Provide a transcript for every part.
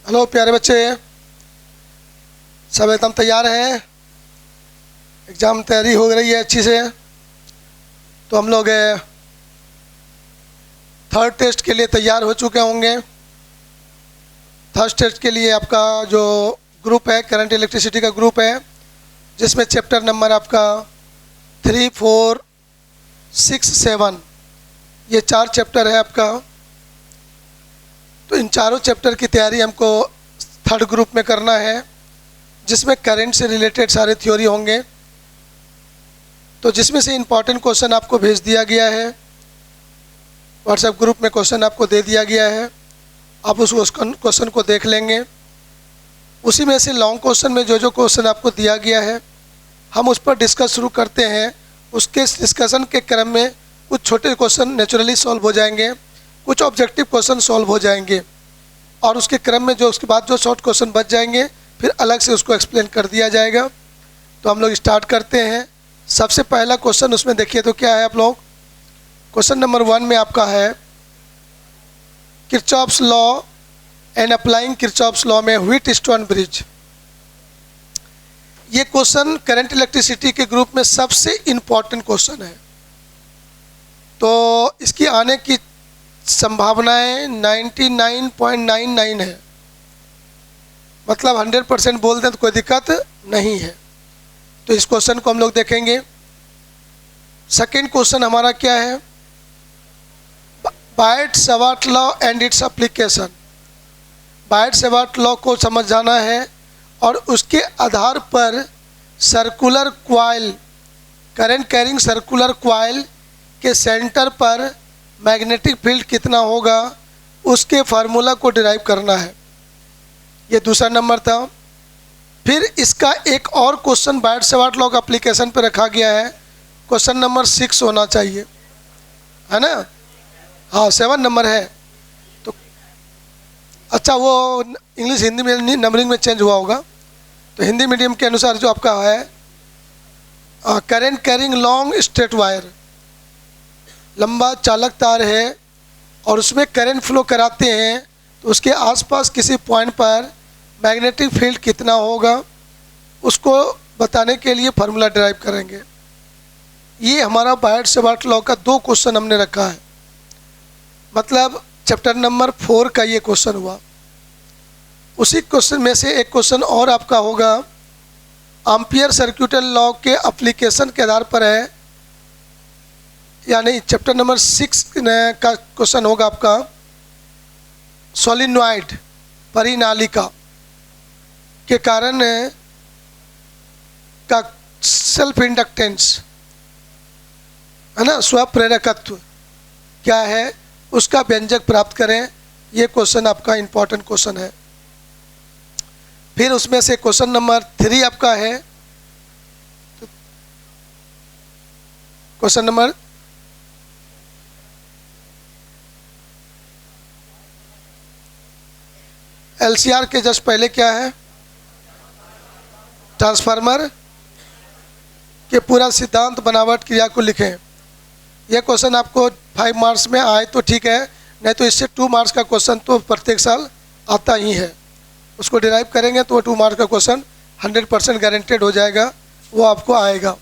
Hello प्यारे बच्चे, सब एकदम तैयार हैं। एग्ज़ाम तैयारी हो रही है अच्छी से। तो हम लोग थर्ड टेस्ट के लिए तैयार हो चुके होंगे। थर्ड टेस्ट के लिए आपका जो ग्रुप है, करंट इलेक्ट्रिसिटी का ग्रुप है, जिसमें चैप्टर नंबर आपका 3, 4, 6, 7 ये 4 चैप्टर है आपका। तो इन चारों चैप्टर की तैयारी हमको थर्ड ग्रुप में करना है, जिसमें करंट से रिलेटेड सारे थ्योरी होंगे। तो जिसमें से इम्पॉर्टेंट क्वेश्चन आपको भेज दिया गया है, व्हाट्सएप ग्रुप में क्वेश्चन आपको दे दिया गया है। आप उस क्वेश्चन को देख लेंगे। उसी में से लॉन्ग क्वेश्चन में जो जो क्वेश्चन आपको दिया गया है, हम उस पर डिस्कस शुरू करते हैं। उसके डिस्कशन के क्रम में कुछ छोटे क्वेश्चन नेचुरली सॉल्व हो जाएंगे, कुछ ऑब्जेक्टिव क्वेश्चन सॉल्व हो जाएंगे, और उसके क्रम में जो उसके बाद जो शॉर्ट क्वेश्चन बच जाएंगे फिर अलग से उसको एक्सप्लेन कर दिया जाएगा। तो हम लोग स्टार्ट करते हैं। सबसे पहला क्वेश्चन उसमें देखिए तो क्या है आप लोग। क्वेश्चन नंबर 1 में आपका है Kirchhoff's law and applying Kirchhoff's law में व्हीट स्टोन ब्रिज। ये क्वेश्चन करंट इलेक्ट्रिसिटी के ग्रुप में सबसे इम्पॉर्टेंट क्वेश्चन है। तो इसकी आने की संभावनाएं 99.99 है, मतलब 100% बोल दें तो कोई दिक्कत नहीं है। तो इस क्वेश्चन को हम लोग देखेंगे। सेकेंड क्वेश्चन हमारा क्या है, Biot Savart law and its application. Biot Savart law को समझ जाना है और उसके आधार पर circular coil, current carrying circular coil के सेंटर पर मैग्नेटिक फील्ड कितना होगा, उसके फार्मूला को डिराइव करना है। ये दूसरा नंबर था। फिर इसका एक और क्वेश्चन बायट-सवार्ट लॉ का एप्लीकेशन पर रखा गया है। क्वेश्चन नंबर 6 होना चाहिए, है ना? हाँ, 7 नंबर है। तो अच्छा, वो इंग्लिश हिंदी में नंबरिंग में चेंज हुआ होगा। तो हिंदी मीडियम के अनुसार जो आपका है current carrying long straight wire, लंबा चालक तार है और उसमें करंट फ्लो कराते हैं, तो उसके आसपास किसी पॉइंट पर मैग्नेटिक फील्ड कितना होगा, उसको बताने के लिए फार्मूला ड्राइव करेंगे। ये हमारा बायट-सवार्ट लॉ का 2 क्वेश्चन हमने रखा है, मतलब चैप्टर नंबर 4 का ये क्वेश्चन हुआ। उसी क्वेश्चन में से एक क्वेश्चन और आपका होगा एम्पियर सर्क्यूटल लॉ के एप्लीकेशन के आधार पर है, यानी चैप्टर नंबर 6 का क्वेश्चन होगा आपका सोलिनॉइड परिनालिका के कारण का सेल्फ इंडक्टेंस, है ना, स्वप्रेरकत्व क्या है, उसका व्यंजक प्राप्त करें। ये क्वेश्चन आपका इम्पॉर्टेंट क्वेश्चन है। फिर उसमें से क्वेश्चन नंबर 3 आपका है, क्वेश्चन नंबर LCR के जस्ट पहले क्या है, ट्रांसफार्मर के पूरा सिद्धांत बनावट क्रिया को लिखें। यह क्वेश्चन आपको 5 मार्क्स में आए तो ठीक है, नहीं तो इससे 2 मार्क्स का क्वेश्चन तो प्रत्येक साल आता ही है। उसको डिराइव करेंगे तो 2 मार्क्स का क्वेश्चन 100% गारंटेड हो जाएगा, वो आपको आएगा।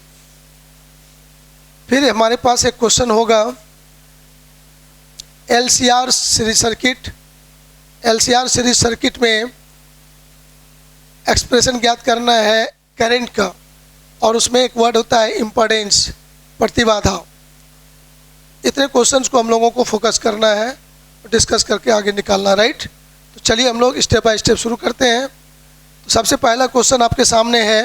फिर हमारे पास एक क्वेश्चन होगा LCR series circuit. LCR series circuit में एक्सप्रेशन ज्ञात करना है करंट का, और उसमें एक वर्ड होता है इम्पीडेंस, प्रतिबाधा। इतने क्वेश्चंस को हम लोगों को फोकस करना है, डिस्कस करके आगे निकालना, राइट? तो चलिए हम लोग स्टेप बाय स्टेप शुरू करते हैं। तो सबसे पहला क्वेश्चन आपके सामने है,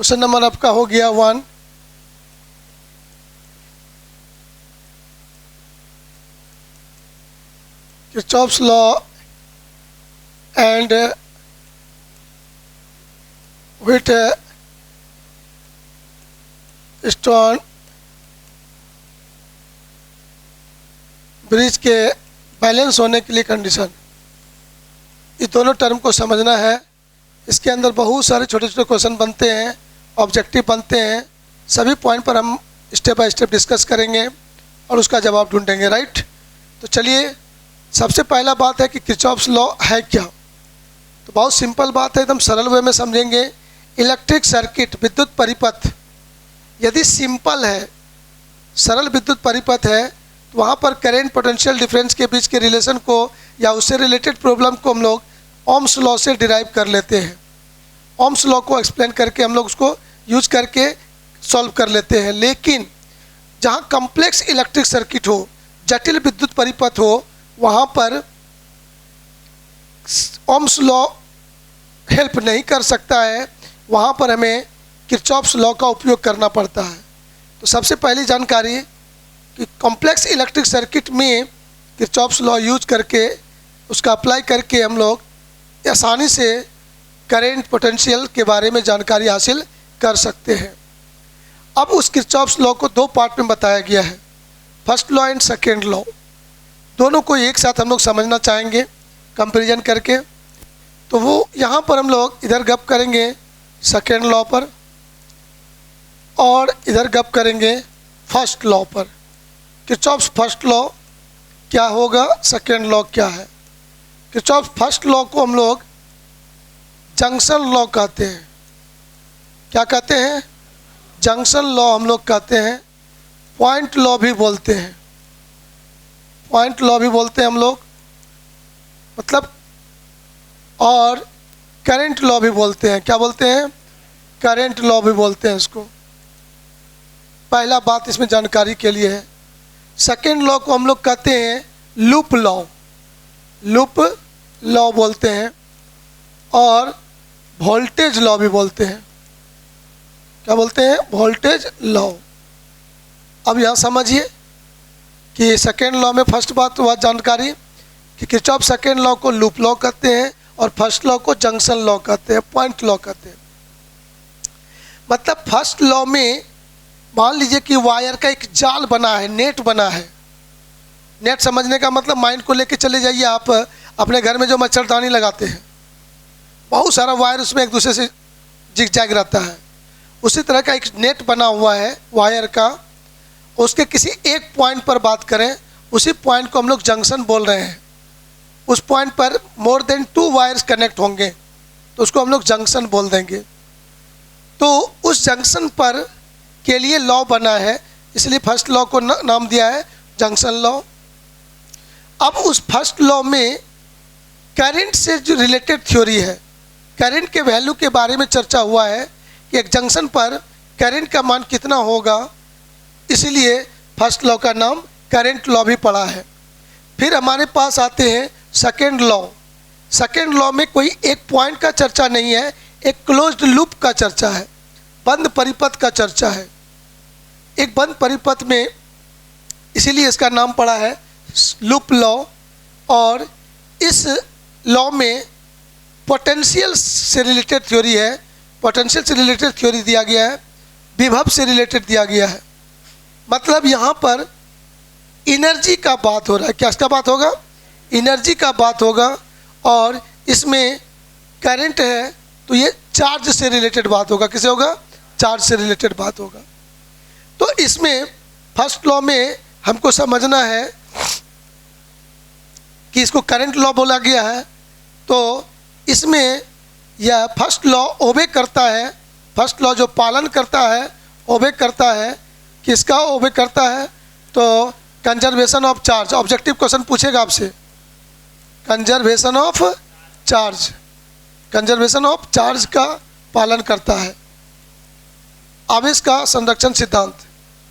क्वेश्चन नंबर आपका हो गया 1। Kirchhoff's law and Wheatstone bridge के बैलेंस होने के लिए कंडीशन। ये दोनों टर्म को समझना है। इसके अंदर बहुत सारे छोटे छोटे क्वेश्चन बनते हैं, ऑब्जेक्टिव बनते हैं। सभी पॉइंट पर हम स्टेप बाय स्टेप डिस्कस करेंगे और उसका जवाब ढूंढेंगे, राइट। तो चलिए, सबसे पहला बात है कि किरचॉफ्स लॉ है क्या। तो बहुत सिंपल बात है, एकदम सरल वे में समझेंगे। इलेक्ट्रिक सर्किट, विद्युत परिपथ यदि सिंपल है, सरल विद्युत परिपथ है, तो वहाँ पर करंट पोटेंशियल डिफरेंस के बीच के रिलेशन को या उससे रिलेटेड प्रॉब्लम को हम लोग ओम्स लॉ से डिराइव कर लेते हैं। ओम्स लॉ को एक्सप्लेन करके हम लोग उसको यूज करके सॉल्व कर लेते हैं। लेकिन जहाँ कॉम्प्लेक्स इलेक्ट्रिक सर्किट हो, जटिल विद्युत परिपथ हो, वहाँ पर ओम्स लॉ हेल्प नहीं कर सकता है। वहाँ पर हमें किरचॉफ्स लॉ का उपयोग करना पड़ता है। तो सबसे पहली जानकारी कि कॉम्प्लेक्स इलेक्ट्रिक सर्किट में किरचॉफ्स लॉ यूज करके उसका अप्लाई करके हम लोग आसानी से करंट पोटेंशियल के बारे में जानकारी हासिल कर सकते हैं। अब उस किरचॉफ्स लॉ को दो पार्ट में बताया गया है, first law and second law. दोनों को एक साथ हम लोग समझना चाहेंगे कंपैरिजन करके। तो वो यहाँ पर हम लोग इधर गप करेंगे सेकेंड लॉ पर और इधर गप करेंगे फर्स्ट लॉ पर। किरचॉफ्स फर्स्ट लॉ क्या होगा, सेकेंड लॉ क्या है। किरचॉफ्स फर्स्ट लॉ को हम लोग जंक्शन लॉ कहते हैं। क्या कहते हैं, जंक्शन लॉ हम लोग कहते हैं। पॉइंट लॉ भी बोलते हैं, पॉइंट लॉ भी बोलते हैं हम लोग, मतलब। और करंट लॉ भी बोलते हैं। क्या बोलते हैं, करंट लॉ भी बोलते हैं इसको। पहला बात इसमें जानकारी के लिए है। सेकेंड लॉ को हम लोग कहते हैं लूप लॉ, लूप लॉ बोलते हैं। और वोल्टेज लॉ भी बोलते हैं। क्या बोलते हैं, वोल्टेज लॉ। अब यहाँ समझिए कि सेकेंड लॉ में फर्स्ट बात हुआ जानकारी कि किरचॉफ सेकेंड लॉ को लूप लॉ कहते हैं और फर्स्ट लॉ को जंक्शन लॉ कहते हैं, पॉइंट लॉ कहते हैं। मतलब फर्स्ट लॉ में मान लीजिए कि वायर का एक जाल बना है, नेट बना है। नेट समझने का मतलब माइंड को लेके चले जाइए आप अपने घर में जो मच्छरदानी लगाते हैं, बहुत सारा वायर उसमें एक दूसरे से जिग जैग रहता है। उसी तरह का एक नेट बना हुआ है वायर का। उसके किसी एक पॉइंट पर बात करें, उसी पॉइंट को हम लोग जंक्शन बोल रहे हैं। उस पॉइंट पर मोर देन 2 वायर्स कनेक्ट होंगे तो उसको हम लोग जंक्शन बोल देंगे। तो उस जंक्शन पर के लिए लॉ बना है, इसलिए फर्स्ट लॉ को नाम दिया है जंक्शन लॉ। अब उस फर्स्ट लॉ में करंट से जो रिलेटेड थ्योरी है, करंट के वैल्यू के बारे में चर्चा हुआ है कि एक जंक्शन पर करंट का मान कितना होगा, इसीलिए फर्स्ट लॉ का नाम करंट लॉ भी पड़ा है। फिर हमारे पास आते हैं सेकेंड लॉ। सेकेंड लॉ में कोई एक पॉइंट का चर्चा नहीं है, एक क्लोज्ड लूप का चर्चा है, बंद परिपथ का चर्चा है। एक बंद परिपथ में, इसीलिए इसका नाम पड़ा है लूप लॉ। और इस लॉ में पोटेंशियल से रिलेटेड थ्योरी है, पोटेंशियल से रिलेटेड थ्योरी दिया गया है, विभव से रिलेटेड दिया गया है। मतलब यहाँ पर एनर्जी का बात हो रहा है। क्या इसका बात होगा, एनर्जी का बात होगा। और इसमें करंट है तो ये चार्ज से रिलेटेड बात होगा। किसे होगा, चार्ज से रिलेटेड बात होगा। तो इसमें फर्स्ट लॉ में हमको समझना है कि इसको करंट लॉ बोला गया है। तो इसमें यह फर्स्ट लॉ ओबे करता है, फर्स्ट लॉ जो पालन करता है, ओबे करता है। किसका ओबे करता है, तो conservation of charge. Objective question पूछेगा आपसे, conservation of charge, conservation of charge का पालन करता है। आवेश का संरक्षण सिद्धांत,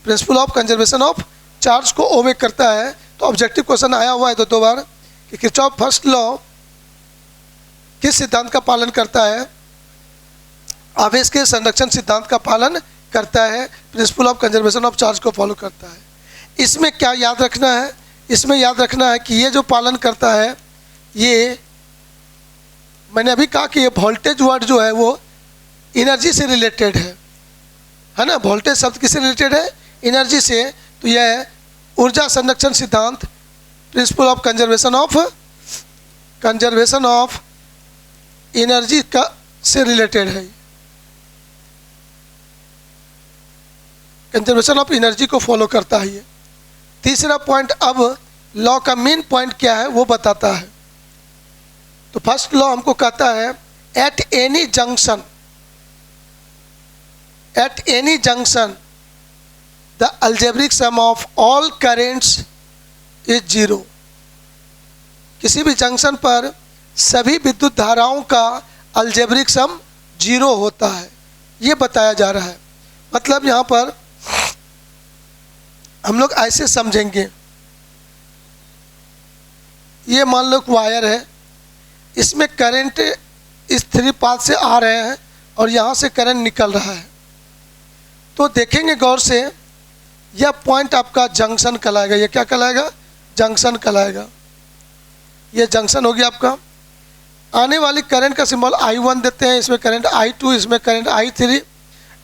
principle of conservation of charge को ओबे करता है। तो ऑब्जेक्टिव क्वेश्चन आया हुआ है दो बार कि किरचॉफ फर्स्ट लॉ किस सिद्धांत का पालन करता है। आवेश के संरक्षण सिद्धांत का पालन करता है, principle of conservation of charge को फॉलो करता है। इसमें क्या याद रखना है, इसमें याद रखना है कि ये जो पालन करता है, ये मैंने अभी कहा कि ये वोल्टेज वर्ड जो है वो एनर्जी से रिलेटेड है ना। वोल्टेज शब्द किससे रिलेटेड है, एनर्जी से। तो यह ऊर्जा संरक्षण सिद्धांत, principle of conservation of energy का से रिलेटेड है। कंजर्वेशन ऑफ एनर्जी को फॉलो करता है ये। तीसरा पॉइंट, अब लॉ का मेन पॉइंट क्या है वो बताता है। तो फर्स्ट लॉ हमको कहता है at any junction the algebraic sum of all currents is zero. किसी भी जंक्शन पर सभी विद्युत धाराओं का अलजेब्रिक सम जीरो होता है, ये बताया जा रहा है। मतलब यहाँ पर हम लोग ऐसे समझेंगे, ये मान लो वायर है, इसमें करंट इस 3 पाथ से आ रहे हैं और यहाँ से करंट निकल रहा है। तो देखेंगे गौर से, यह पॉइंट आपका जंक्शन कहलाएगा। ये क्या कहलाएगा, जंक्शन कहलाएगा। ये जंक्शन हो गया आपका। आने वाली करंट का सिंबल I1 देते हैं, इसमें करंट I2, इसमें करंट I3,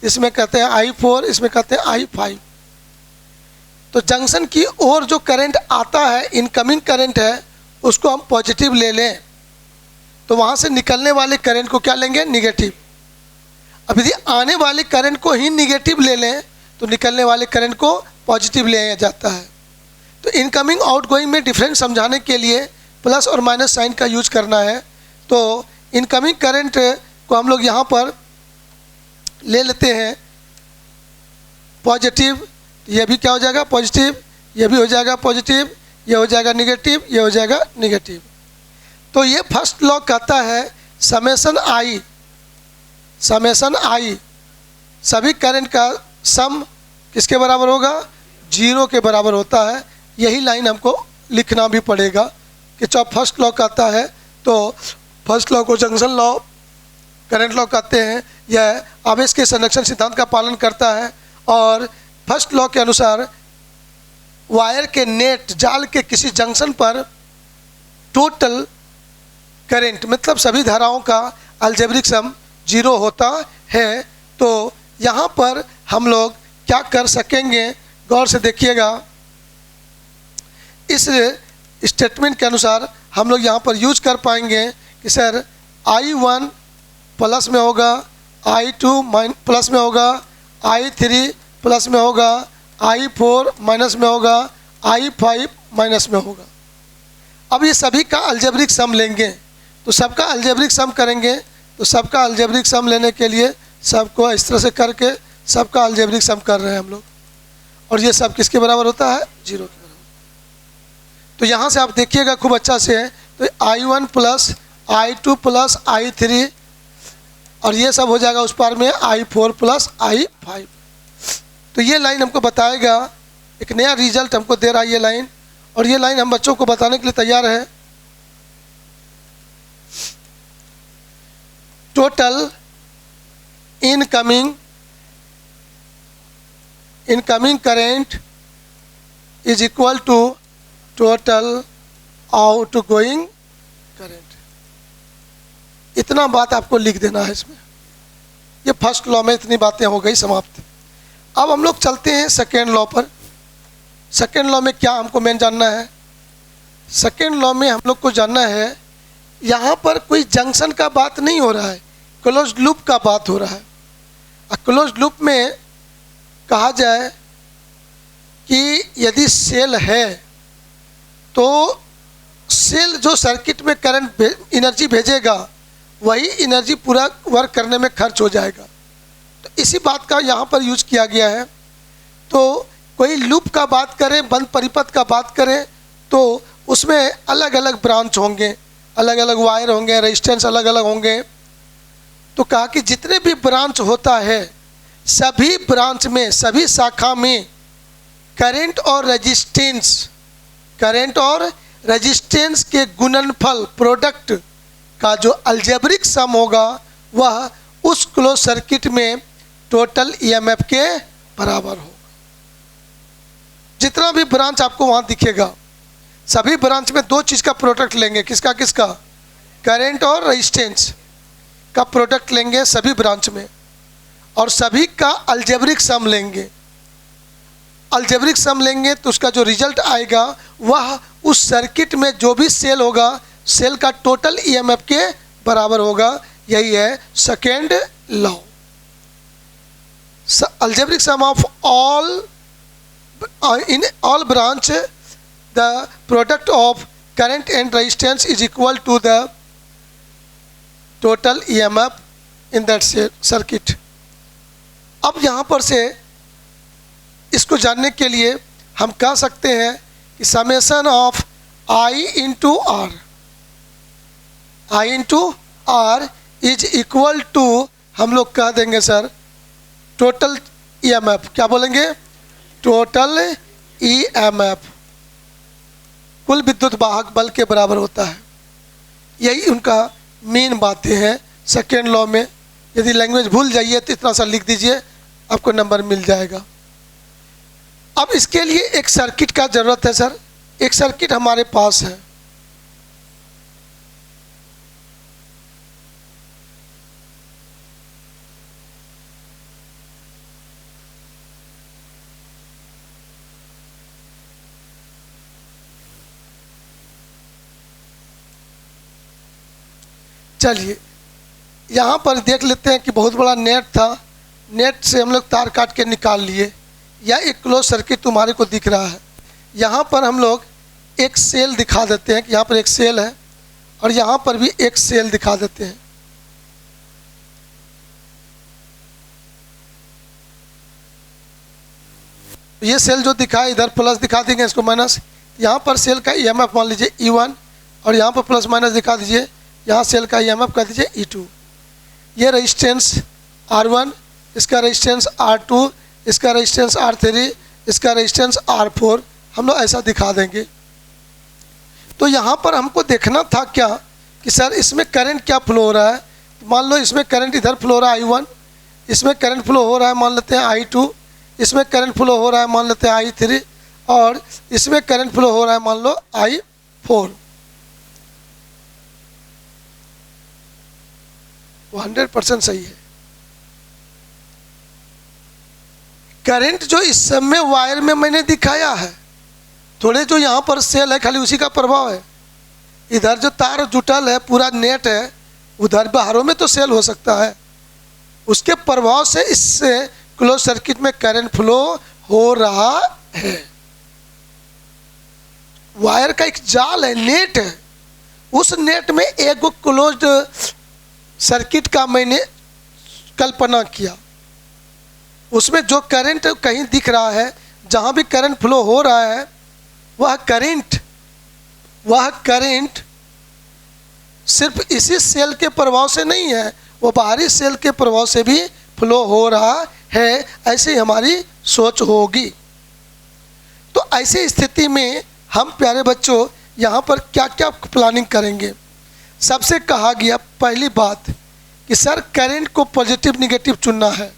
इसमें कहते हैं I4, इसमें कहते हैं I5। तो जंक्शन की ओर जो करंट आता है, इनकमिंग करंट है, उसको हम पॉजिटिव ले लें, तो वहाँ से निकलने वाले करंट को क्या लेंगे, निगेटिव। अब यदि आने वाले करंट को ही निगेटिव ले लें तो निकलने वाले करंट को पॉजिटिव लिया जाता है। तो इनकमिंग आउटगोइंग में डिफरेंस समझाने के लिए प्लस और माइनस साइन का यूज करना है। तो इनकमिंग करंट को हम लोग यहाँ पर ले लेते हैं पॉजिटिव, ये भी क्या हो जाएगा, पॉजिटिव, ये भी हो जाएगा पॉजिटिव, ये हो जाएगा निगेटिव, ये हो जाएगा निगेटिव। तो ये फर्स्ट लॉ कहता है समेशन आई सभी करंट का सम किसके बराबर होगा, जीरो के बराबर होता है। यही लाइन हमको लिखना भी पड़ेगा कि जब फर्स्ट लॉ कहता है तो फर्स्ट लॉ को जंक्शन लॉ, करंट लॉ कहते हैं। यह आवेश के संरक्षण सिद्धांत का पालन करता है और फर्स्ट लॉ के अनुसार वायर के नेट जाल के किसी जंक्शन पर टोटल करंट मतलब सभी धाराओं का अलजेब्रिक सम जीरो होता है। तो यहाँ पर हम लोग क्या कर सकेंगे, गौर से देखिएगा। इस स्टेटमेंट के अनुसार हम लोग यहाँ पर यूज कर पाएंगे कि सर I1 प्लस में होगा, I2 प्लस में होगा, I3 प्लस में होगा, I4 माइनस में होगा, I5 माइनस में होगा। अब ये सभी का अलजेब्रिक सम लेंगे, तो सबका अलजेब्रिक सम करेंगे। तो सबका अलजेब्रिक सम लेने के लिए सबको इस तरह से करके सबका अलजेब्रिक सम कर रहे हैं हम लोग, और ये सब किसके बराबर होता है, जीरो के बराबर। तो यहाँ से आप देखिएगा खूब अच्छा से, तो I1 plus I2 plus I3 और ये सब हो जाएगा उस पार में I4 प्लस I5। तो ये लाइन हमको बताएगा, एक नया रिजल्ट हमको दे रहा है ये लाइन, और ये लाइन हम बच्चों को बताने के लिए तैयार है। Total incoming current is equal to total outgoing current. इतना बात आपको लिख देना है इसमें। ये फर्स्ट लॉ में इतनी बातें हो गई समाप्त। अब हम लोग चलते हैं सेकेंड लॉ पर। सेकेंड लॉ में क्या हमको मेन जानना है, सेकेंड लॉ में हम लोग को जानना है, यहाँ पर कोई जंक्शन का बात नहीं हो रहा है, क्लोज्ड लूप का बात हो रहा है। क्लोज्ड लूप में कहा जाए कि यदि सेल है तो सेल जो सर्किट में करंट एनर्जी भेजेगा वही एनर्जी पूरा वर्क करने में खर्च हो जाएगा। तो इसी बात का यहाँ पर यूज किया गया है। तो कोई लूप का बात करें, बंद परिपथ का बात करें, तो उसमें अलग अलग ब्रांच होंगे, अलग अलग वायर होंगे, रेजिस्टेंस अलग अलग होंगे। तो कहा कि जितने भी ब्रांच होता है सभी ब्रांच में, सभी शाखा में करंट और रेजिस्टेंस के गुणनफल प्रोडक्ट का जो अलजेब्रिक सम होगा वह उस क्लोज सर्किट में टोटल ईएमएफ के बराबर होगा। जितना भी ब्रांच आपको वहाँ दिखेगा, सभी ब्रांच में दो चीज़ का प्रोडक्ट लेंगे। किसका किसका? करंट और रेजिस्टेंस का प्रोडक्ट लेंगे सभी ब्रांच में, और सभी का अलजेब्रिक सम लेंगे। अलजेब्रिक सम लेंगे तो उसका जो रिजल्ट आएगा वह उस सर्किट में जो भी सेल होगा, सेल का टोटल ईएमएफ के बराबर होगा। यही है second law. Algebraic sum of all in all branch the product of current and resistance is equal to the total EMF in that circuit। अब यहाँ पर से इसको जानने के लिए हम कह सकते हैं कि summation of I into R is equal to, हम लोग कह देंगे सर टोटल EMF। क्या बोलेंगे? टोटल ईएमएफ कुल विद्युत वाहक बल के बराबर होता है। यही उनका मेन बातें हैं सेकेंड लॉ में। यदि लैंग्वेज भूल जाइए तो इतना सा लिख दीजिए, आपको नंबर मिल जाएगा। अब इसके लिए एक सर्किट का ज़रूरत है सर। एक सर्किट हमारे पास है, चलिए यहाँ पर देख लेते हैं कि बहुत बड़ा नेट था, नेट से हम लोग तार काट के निकाल लिए। या एक क्लोज सर्किट तुम्हारे को दिख रहा है। यहाँ पर हम लोग एक सेल दिखा देते हैं कि यहाँ पर एक सेल है, और यहाँ पर भी एक सेल दिखा देते हैं। ये सेल जो दिखाए इधर प्लस दिखा देंगे, इसको माइनस। यहाँ पर सेल का ईएमएफ मान लीजिए E1, और यहाँ पर प्लस माइनस दिखा दीजिए। यहाँ सेल का ईएमएफ कर दीजिए E2। ये रेजिस्टेंस R1, इसका रेजिस्टेंस R2, इसका रेजिस्टेंस R3, इसका रेजिस्टेंस R4, हम लोग ऐसा दिखा देंगे। तो यहाँ पर हमको देखना था क्या कि सर इसमें करंट क्या फ्लो हो रहा है। तो मान लो इसमें करंट इधर फ्लो हो रहा है I1, इसमें करंट फ्लो हो रहा है मान लेते हैं I2, इसमें करंट फ्लो हो रहा है मान लेते हैं I3, और इसमें करंट फ्लो हो रहा है मान लो I4। 100% सही है। करंट जो इस समय वायर में मैंने दिखाया है, थोड़े जो यहाँ पर सेल है खाली उसी का प्रभाव है। इधर जो तार जुटल है पूरा नेट है, उधर बाहरों में तो सेल हो सकता है, उसके प्रभाव से इससे क्लोज सर्किट में करंट फ्लो हो रहा है। वायर का एक जाल है, नेट है, उस नेट में एक क्लोज्ड सर्किट का मैंने कल्पना किया। उसमें जो करंट कहीं दिख रहा है, जहाँ भी करंट फ्लो हो रहा है, वह करंट सिर्फ इसी सेल के प्रभाव से नहीं है, वो बाहरी सेल के प्रभाव से भी फ्लो हो रहा है। ऐसे ही हमारी सोच होगी। तो ऐसी स्थिति में हम प्यारे बच्चों यहाँ पर क्या क्या प्लानिंग करेंगे। सबसे कहा गया पहली बात कि सर करंट को पॉजिटिव निगेटिव चुनना है।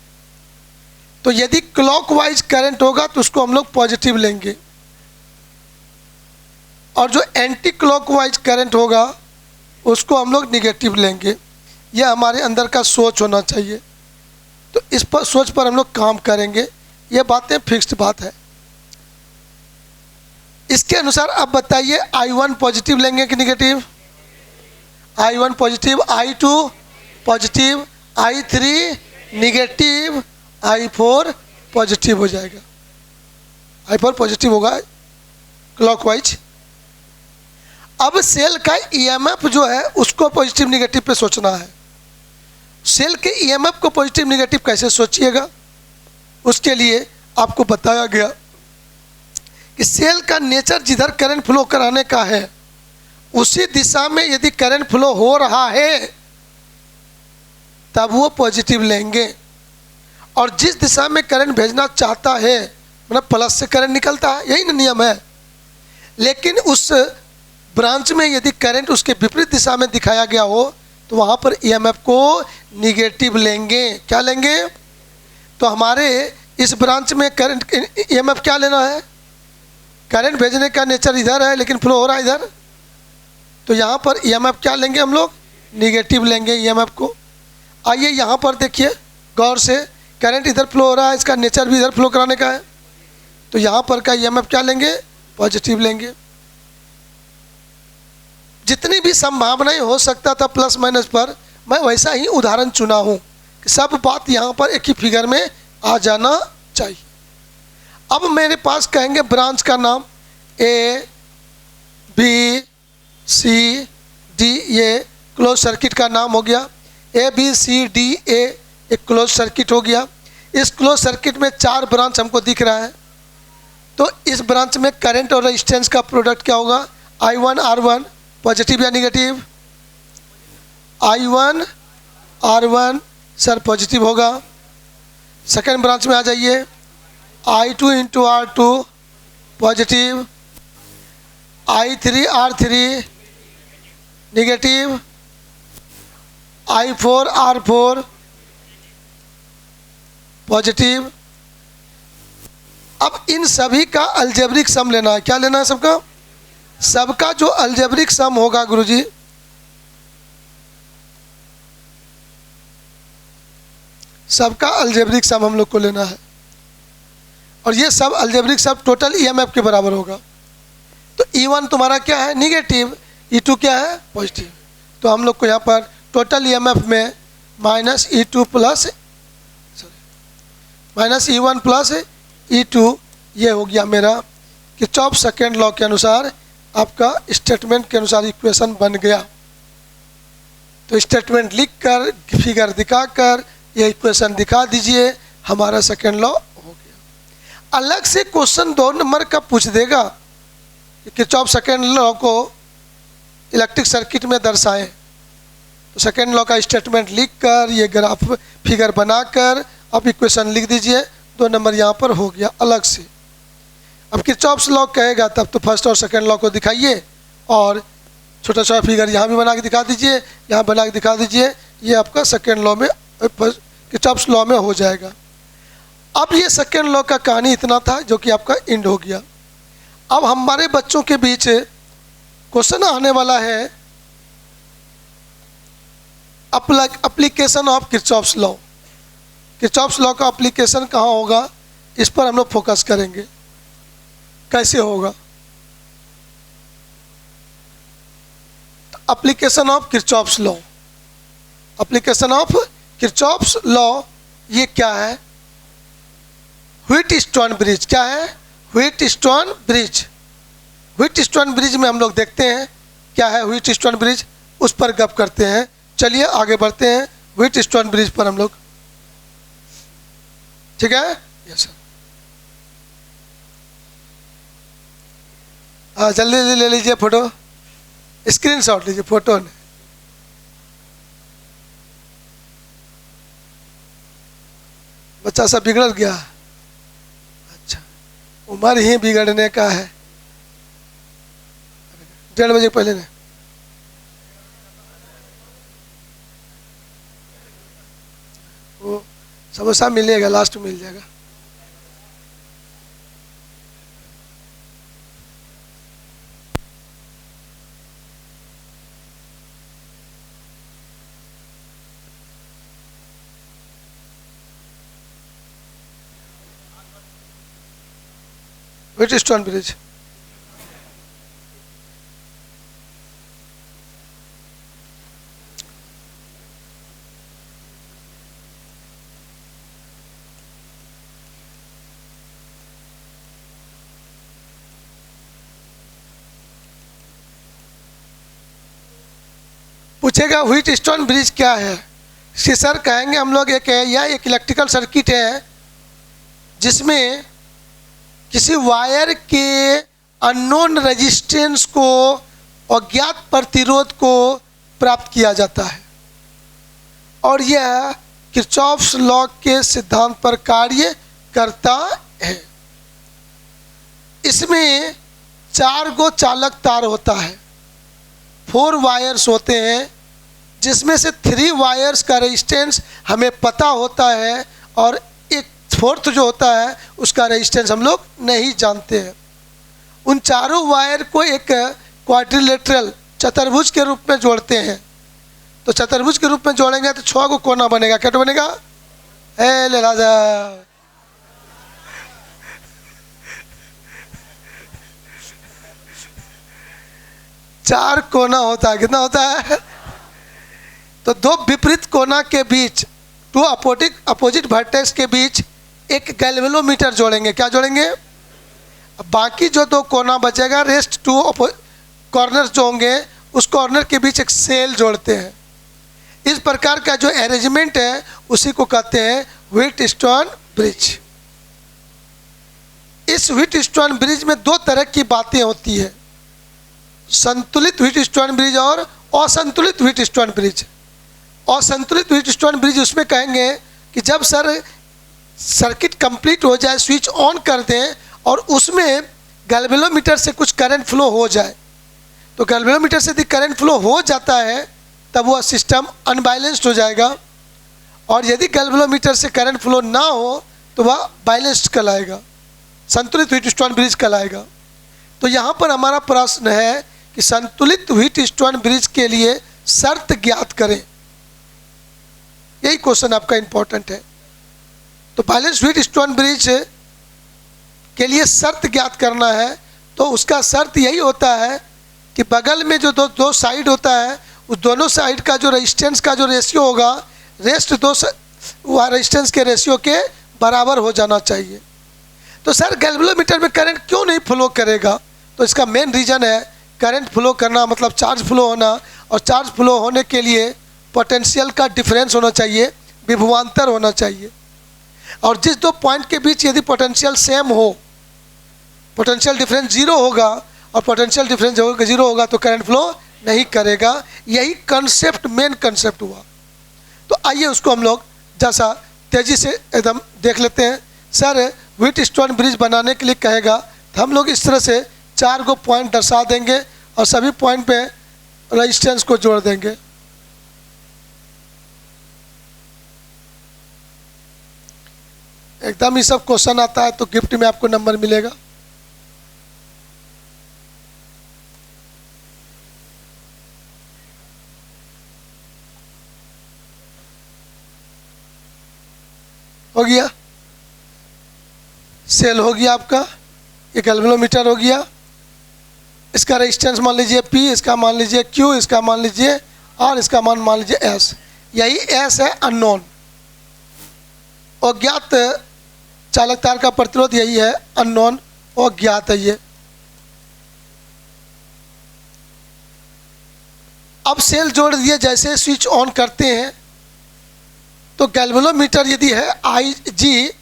तो यदि क्लॉकवाइज करंट होगा तो उसको हम लोग पॉजिटिव लेंगे, और जो एंटी क्लॉकवाइज करंट होगा उसको हम लोग निगेटिव लेंगे। यह हमारे अंदर का सोच होना चाहिए। तो इस पर सोच पर हम लोग काम करेंगे। ये बातें फिक्स्ड बात है। इसके अनुसार अब बताइए I1 पॉजिटिव लेंगे कि negative? I1 positive, I2 positive, I3 negative, I4 positive हो जाएगा। I4 पॉजिटिव होगा क्लॉकवाइज। अब सेल का ईएमएफ जो है उसको पॉजिटिव निगेटिव पे सोचना है। सेल के ईएमएफ को पॉजिटिव निगेटिव कैसे सोचिएगा, उसके लिए आपको बताया गया कि सेल का नेचर जिधर करंट फ्लो कराने का है उसी दिशा में यदि करंट फ्लो हो रहा है तब वो पॉजिटिव लेंगे, और जिस दिशा में करंट भेजना चाहता है, मतलब प्लस से करंट निकलता है, यही ना नियम है। लेकिन उस ब्रांच में यदि करंट उसके विपरीत दिशा में दिखाया गया हो तो वहाँ पर ईएमएफ को निगेटिव लेंगे। क्या लेंगे? तो हमारे इस ब्रांच में करंट ईएमएफ क्या लेना है? करंट भेजने का नेचर इधर है लेकिन फ्लो हो रहा है इधर, तो यहाँ पर ईएमएफ क्या लेंगे हम लोग? निगेटिव लेंगे ईएमएफ को। आइए यहाँ पर देखिए गौर से, करंट इधर फ्लो हो रहा है, इसका नेचर भी इधर फ्लो कराने का है, तो यहाँ पर का ईएमएफ क्या लेंगे? पॉजिटिव लेंगे। जितनी भी संभावनाएं हो सकता था प्लस माइनस पर, मैं वैसा ही उदाहरण चुना हूँ कि सब बात यहाँ पर एक ही फिगर में आ जाना चाहिए। अब मेरे पास कहेंगे ब्रांच का नाम ए बी सी डी, ये क्लोज सर्किट का नाम हो गया। ए बी सी डी ए एक क्लोज सर्किट हो गया। इस क्लोज सर्किट में 4 ब्रांच हमको दिख रहा है, तो इस ब्रांच में करंट और रेजिस्टेंस का प्रोडक्ट क्या होगा? I1 R1 पॉजिटिव या negative? I1 R1 sir positive होगा। सेकेंड ब्रांच में आ जाइए, I2 into R2 positive, I3 R3 negative, I4 R4 positive. अब इन सभी का अलजेब्रिक सम लेना है। क्या लेना है सबका? सबका जो अलजेब्रिक सम होगा गुरुजी, सबका अलजेब्रिक सम हम लोग को लेना है, और ये सब अलजेब्रिक सम टोटल ईएमएफ के बराबर होगा। तो E1 तुम्हारा क्या है? निगेटिव, E2 क्या है? पॉजिटिव। तो हम लोग को यहाँ पर टोटल ईएमएफ में minus E2 plus minus E1 plus E2, ये हो गया मेरा किरचॉफ सेकेंड लॉ के अनुसार आपका स्टेटमेंट के अनुसार इक्वेशन बन गया। तो स्टेटमेंट लिख कर फिगर दिखाकर ये इक्वेशन दिखा दीजिए, हमारा सेकेंड लॉ हो गया। अलग से क्वेश्चन 2 नंबर का पूछ देगा कि किरचॉफ सेकेंड लॉ को इलेक्ट्रिक सर्किट में दर्शाएं, तो सेकेंड लॉ का स्टेटमेंट लिख कर ये ग्राफ फिगर बनाकर आप इक्वेशन लिख दीजिए। 2 नंबर यहाँ पर हो गया अलग से। अब किरचॉफ्स लॉ कहेगा तब तो फर्स्ट और सेकेंड लॉ को दिखाइए, और छोटा छोटा फिगर यहाँ भी बना के दिखा दीजिए, यहाँ बना के दिखा दीजिए, ये आपका सेकेंड लॉ में किरचॉफ्स लॉ में हो जाएगा। अब ये सेकेंड लॉ का कहानी इतना था जो कि आपका एंड हो गया। अब हमारे बच्चों के बीच क्वेश्चन आने वाला है application of Kirchhoff's law. Kirchhoff's law का एप्लीकेशन कहाँ होगा, इस पर हम लोग फोकस करेंगे, कैसे होगा। Application of Kirchhoff's law, application of Kirchhoff's law ये क्या है? Wheatstone bridge. क्या है? Wheatstone bridge. व्हीटस्टोन ब्रिज में हम लोग देखते हैं क्या है व्हीटस्टोन ब्रिज, उस पर गप करते हैं। चलिए आगे बढ़ते हैं व्हीटस्टोन ब्रिज पर हम लोग, ठीक है? Yes sir. हाँ जल्दी जल्दी ले लीजिए फोटो, स्क्रीनशॉट लीजिए, फोटो ने। बच्चा सब बिगड़ गया। अच्छा, उम्र ही बिगड़ने का है। 1:30 बजे पहले ने वो समोसा मिलेगा, लास्ट में मिल जाएगा। Wheatstone bridge. पूछेगा व्हीटस्टोन ब्रिज क्या है? सर कहेंगे हम लोग एक है, यह एक इलेक्ट्रिकल सर्किट है जिसमें किसी वायर के अननोन रेजिस्टेंस को, अज्ञात प्रतिरोध को प्राप्त किया जाता है, और यह किरचॉफ्स लॉ के सिद्धांत पर कार्य करता है। इसमें 4 गो चालक तार होता है, 4 वायर्स होते हैं, जिसमें से 3 वायर्स का रेजिस्टेंस हमें पता होता है और 1/4 जो होता है उसका रेजिस्टेंस हम लोग नहीं जानते हैं। उन चारों वायर को एक क्वाड्रिलेटरल चतुर्भुज के रूप में जोड़ते हैं। तो चतुर्भुज के रूप में जोड़ेंगे तो 6 को कोना बनेगा। क्या तो बनेगा? ले राजा, चार कोना होता है। कितना होता है? तो 2 विपरीत कोना के बीच, 2 अपोजिट वर्टेक्स के बीच एक गैल्वेनोमीटर जोड़ेंगे। क्या जोड़ेंगे? बाकी जो 2 कोना बचेगा, रेस्ट 2 कॉर्नर्स जो होंगे उस कॉर्नर के बीच एक सेल जोड़ते हैं। इस प्रकार का जो अरेंजमेंट है उसी को कहते हैं व्हीटस्टोन ब्रिज। इस व्हीटस्टोन ब्रिज में 2 तरह की बातें होती है, संतुलित व्हीटस्टोन ब्रिज और असंतुलित व्हीटस्टोन ब्रिज। असंतुलित व्हीटस्टोन ब्रिज उसमें कहेंगे कि जब सर्किट कंप्लीट हो जाए, स्विच ऑन कर दें और उसमें गैल्वेनोमीटर से कुछ करंट फ्लो हो जाए। तो गैल्वेनोमीटर से यदि करंट फ्लो हो जाता है तब वह सिस्टम अनबैलेंस्ड हो जाएगा, और यदि गैल्वेनोमीटर से करंट फ्लो ना हो तो वह बैलेंस्ड कहलाएगा, संतुलित व्हीटस्टोन ब्रिज कहलाएगा। तो यहाँ पर हमारा प्रश्न है कि संतुलित व्हीटस्टोन ब्रिज के लिए शर्त ज्ञात करें। यही क्वेश्चन आपका इंपॉर्टेंट है। तो बैलेंस्ड व्हीटस्टोन ब्रिज के लिए शर्त ज्ञात करना है, तो उसका शर्त यही होता है कि बगल में जो दो साइड होता है उस दोनों साइड का जो रेजिस्टेंस का जो रेशियो होगा, रेस्ट वह रेजिस्टेंस के रेशियो के बराबर हो जाना चाहिए। तो सर गैल्वेनोमीटर में करंट क्यों नहीं फ्लो करेगा? तो इसका मेन रीज़न है करंट फ्लो करना मतलब चार्ज फ्लो होना, और चार्ज फ्लो होने के लिए पोटेंशियल का डिफरेंस होना चाहिए, विभवांतर होना चाहिए। और जिस 2 पॉइंट के बीच यदि पोटेंशियल सेम हो, पोटेंशियल डिफरेंस 0 होगा और पोटेंशियल डिफरेंस 0 होगा तो करंट फ्लो नहीं करेगा। यही कंसेप्ट, मेन कंसेप्ट हुआ। तो आइए उसको हम लोग जैसा तेज़ी से एकदम देख लेते हैं। सर व्हीटस्टोन ब्रिज बनाने के लिए कहेगा तो हम लोग इस तरह से 4 को पॉइंट दर्शा देंगे और सभी पॉइंट पे रेजिस्टेंस को जोड़ देंगे। एकदम ये सब क्वेश्चन आता है तो गिफ्ट में आपको नंबर मिलेगा। हो गया, सेल हो गया आपका, ये गैल्वेनोमीटर हो गया। इसका रेजिस्टेंस मान लीजिए P, इसका मान लीजिए Q, इसका मान लीजिए और इसका मान लीजिए S। यही S है अननोन। अज्ञात चालक तार का प्रतिरोध यही है अननोन, अज्ञात है ये। अब सेल जोड़ दिए, जैसे स्विच ऑन करते हैं तो गैल्वेनोमीटर यदि है IG,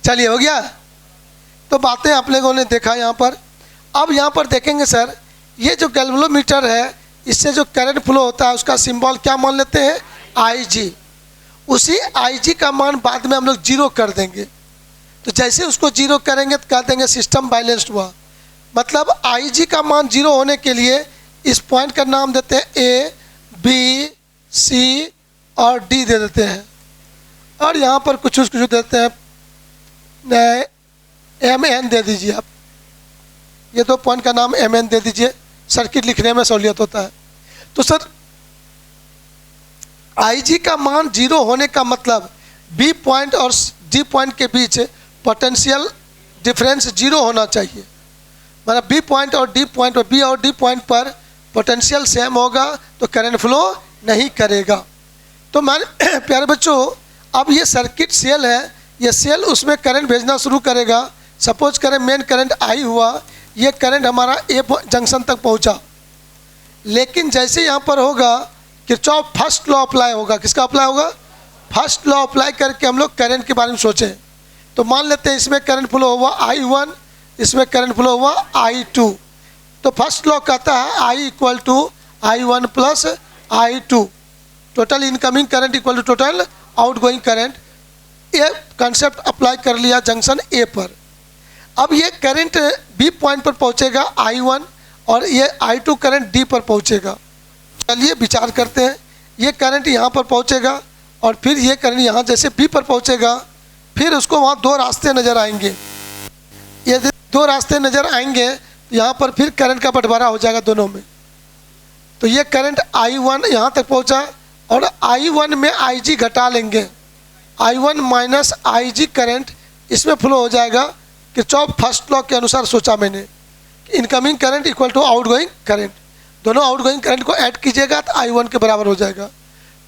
चलिए हो गया। तो बातें आप लोगों ने देखा यहाँ पर। अब यहाँ पर देखेंगे सर, ये जो गैल्वेनोमीटर है इससे जो करंट फ्लो होता है उसका सिंबल क्या मान लेते हैं? IG। उसी IG का मान बाद में हम लोग 0 कर देंगे। तो जैसे उसको 0 करेंगे तो कह देंगे सिस्टम बैलेंस्ड हुआ। मतलब IG का मान 0 होने के लिए इस पॉइंट का नाम देते हैं A, B, C और D दे देते हैं, और यहाँ पर कुछ देते हैं MN दे दीजिए आप। ये 2 पॉइंट का नाम MN दे दीजिए, सर्किट लिखने में सहूलियत होता है। तो सर IG का मान 0 होने का मतलब B पॉइंट और D पॉइंट के बीच पोटेंशियल डिफरेंस 0 होना चाहिए। मतलब B पॉइंट और D पॉइंट, और B और D पॉइंट पर पोटेंशियल सेम होगा तो करंट फ्लो नहीं करेगा। तो मान प्यारे बच्चों, अब ये सर्किट सेल है, ये सेल उसमें करंट भेजना शुरू करेगा। सपोज करें मेन करंट I हुआ, ये करंट हमारा A जंक्शन तक पहुंचा, लेकिन जैसे यहाँ पर होगा किरचॉफ फर्स्ट लॉ अप्लाई होगा। किसका अप्लाई होगा? फर्स्ट लॉ अप्लाई करके हम लोग करंट के बारे में सोचें। तो मान लेते हैं इसमें करंट फ्लो हुआ I1, इसमें करंट फ्लो हुआ I2। तो फर्स्ट लॉ कहता है I equal to I1 plus I2, total incoming current equal to total outgoing current. ये कंसेप्ट अप्लाई कर लिया जंक्शन ए पर। अब ये करंट बी पॉइंट पर पहुंचेगा I1 और ये I2 करंट डी पर पहुंचेगा। चलिए विचार करते हैं। ये करंट यहाँ पर पहुंचेगा और फिर ये करंट यहाँ जैसे बी पर पहुंचेगा, फिर उसको वहाँ दो रास्ते नज़र आएंगे। ये दो रास्ते नज़र आएंगे तो यहाँ पर फिर करंट का बंटवारा हो जाएगा दोनों में। तो ये करंट I1 यहाँ तक पहुँचा और I1 में IG घटा लेंगे। I1 माइनस IG करंट इसमें फ्लो हो जाएगा। किरचॉफ फर्स्ट लॉ के अनुसार सोचा मैंने, incoming current equal to outgoing current, दोनों आउटगोइंग करंट को ऐड कीजिएगा तो I1 के बराबर हो जाएगा।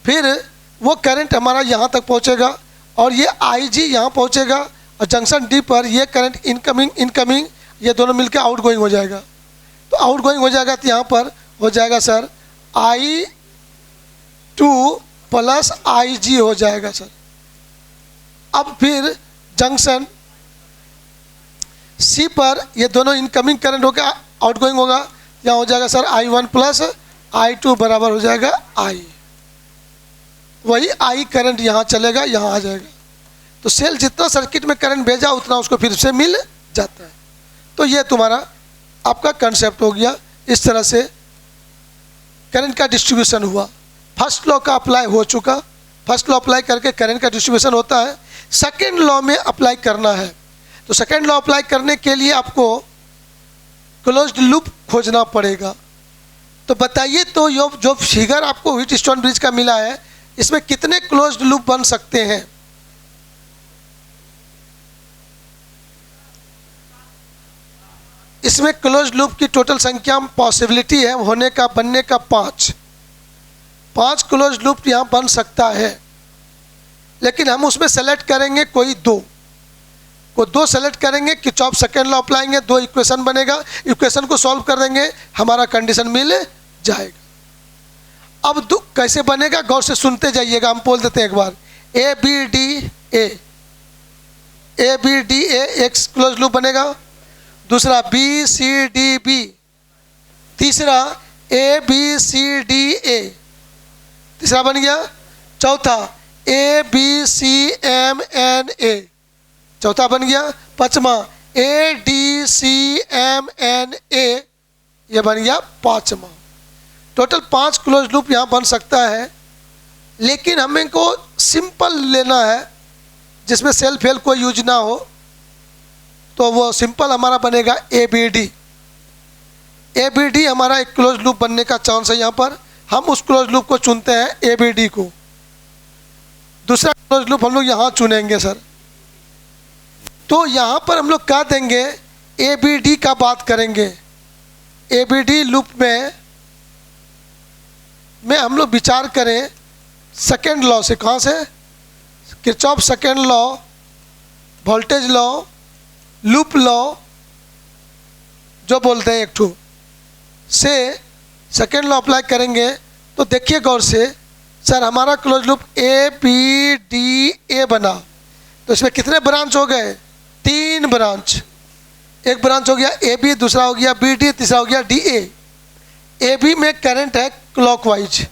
फिर वो करंट हमारा यहाँ तक पहुँचेगा और ये IG यहाँ पहुँचेगा और जंक्शन डी पर ये करंट इनकमिंग ये दोनों मिलकर आउटगोइंग हो जाएगा। तो आउटगोइंग हो जाएगा तो यहाँ पर हो जाएगा सर I2 प्लस IG हो जाएगा सर। अब फिर जंक्शन सी पर ये दोनों इनकमिंग करंट होगा आउटगोइंग होगा, यहाँ हो जाएगा सर I1 प्लस I2 बराबर हो जाएगा I। वही I करंट यहाँ चलेगा, यहाँ आ जाएगा। तो सेल जितना सर्किट में करंट भेजा उतना उसको फिर से मिल जाता है। तो ये तुम्हारा आपका कंसेप्ट हो गया। इस तरह से करंट का डिस्ट्रीब्यूशन हुआ। फर्स्ट लॉ का अप्लाई हो चुका, फर्स्ट लॉ अप्लाई करके करंट का डिस्ट्रीब्यूशन होता है। सेकेंड लॉ में अप्लाई करना है तो सेकेंड लॉ अप्लाई करने के लिए आपको क्लोज्ड लूप खोजना पड़ेगा। तो बताइए, तो यो जो फिगर आपको व्हीटस्टोन ब्रिज का मिला है इसमें कितने क्लोज्ड लूप बन सकते हैं? इसमें क्लोज्ड लूप की टोटल संख्या पॉसिबिलिटी है होने का बनने का 5 क्लोज्ड लूप यहाँ बन सकता है, लेकिन हम उसमें सेलेक्ट करेंगे कोई दो सेलेक्ट करेंगे। किरचॉफ सेकेंड लॉ अप्लाएंगे, 2 इक्वेशन बनेगा, इक्वेशन को सॉल्व कर देंगे, हमारा कंडीशन मिल जाएगा। अब कैसे बनेगा गौर से सुनते जाइएगा, हम बोल देते हैं एक बार। ए बी डी ए एक क्लोज लूप बनेगा, दूसरा बी सी डी बी, तीसरा ए बी सी डी ए, तीसरा बन गया। चौथा A B C M N A, चौथा बन गया। पांचवा A D C M N A, यह बन गया पांचवा। टोटल 5 क्लोज लूप यहाँ बन सकता है, लेकिन हमें को सिंपल लेना है जिसमें सेल फेल कोई यूज ना हो। तो वो सिंपल हमारा बनेगा ए बी डी हमारा एक क्लोज लूप बनने का चांस है। यहाँ पर हम उस क्लोज लूप को चुनते हैं ए बी डी को। दूसरा क्लोज लूप हम लोग यहाँ चुनेंगे सर। तो यहाँ पर हम लोग क्या देंगे, ए बी डी का बात करेंगे। ए बी डी लूप में हम लोग विचार करें सेकेंड लॉ से। कहाँ से? Kirchhoff second law, voltage law, loop law जो बोलते हैं एक ठू से सेकेंड लॉ अप्लाई करेंगे। तो देखिए गौर से सर, हमारा close loop A B D A बना, तो इसमें कितने ब्रांच हो गए? 3 ब्रांच। एक ब्रांच हो गया ए बी, दूसरा हो गया बी डी, तीसरा हो गया डी ए। ए बी में करंट है क्लॉकवाइज,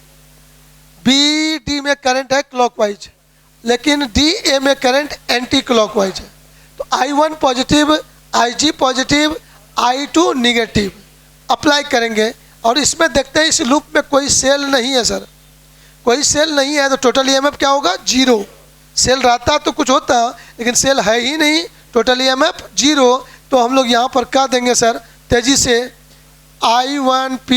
बी डी में करंट है क्लॉकवाइज, लेकिन डी ए में करंट एंटी क्लॉकवाइज है। तो I1 positive, IG positive, I2 negative apply करेंगे। और इसमें देखते हैं इस लूप में कोई सेल नहीं है सर, कोई सेल नहीं है, तो टोटल EMF क्या होगा? 0। सेल रहता तो कुछ होता, लेकिन सेल है ही नहीं, टोटल EMF 0। तो हम लोग यहाँ पर क्या देंगे सर, तेजी से I1P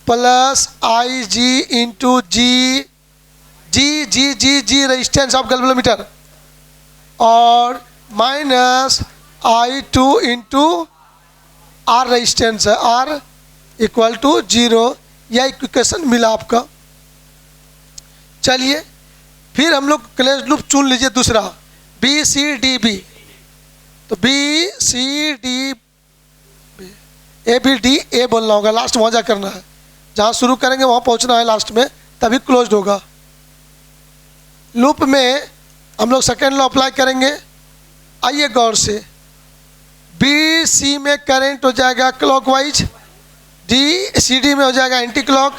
plus IG into G resistance of galvanometer, और minus I2 into R resistance है, R इक्वल टू 0। यह इक्वेशन मिला आपका। चलिए फिर हम लोग क्लोज लूप चुन लीजिए दूसरा, बी सी डी बी। तो B C D A B D A बोलना होगा, लास्ट वहाँ जा करना है। जहाँ शुरू करेंगे वहाँ पहुँचना है लास्ट में, तभी क्लोज्ड होगा। लूप में हम लोग सेकेंड लॉ अप्लाई करेंगे। आइए गौर से, बी सी में करंट हो जाएगा क्लॉकवाइज, डी सी डी में हो जाएगा एंटी क्लॉक,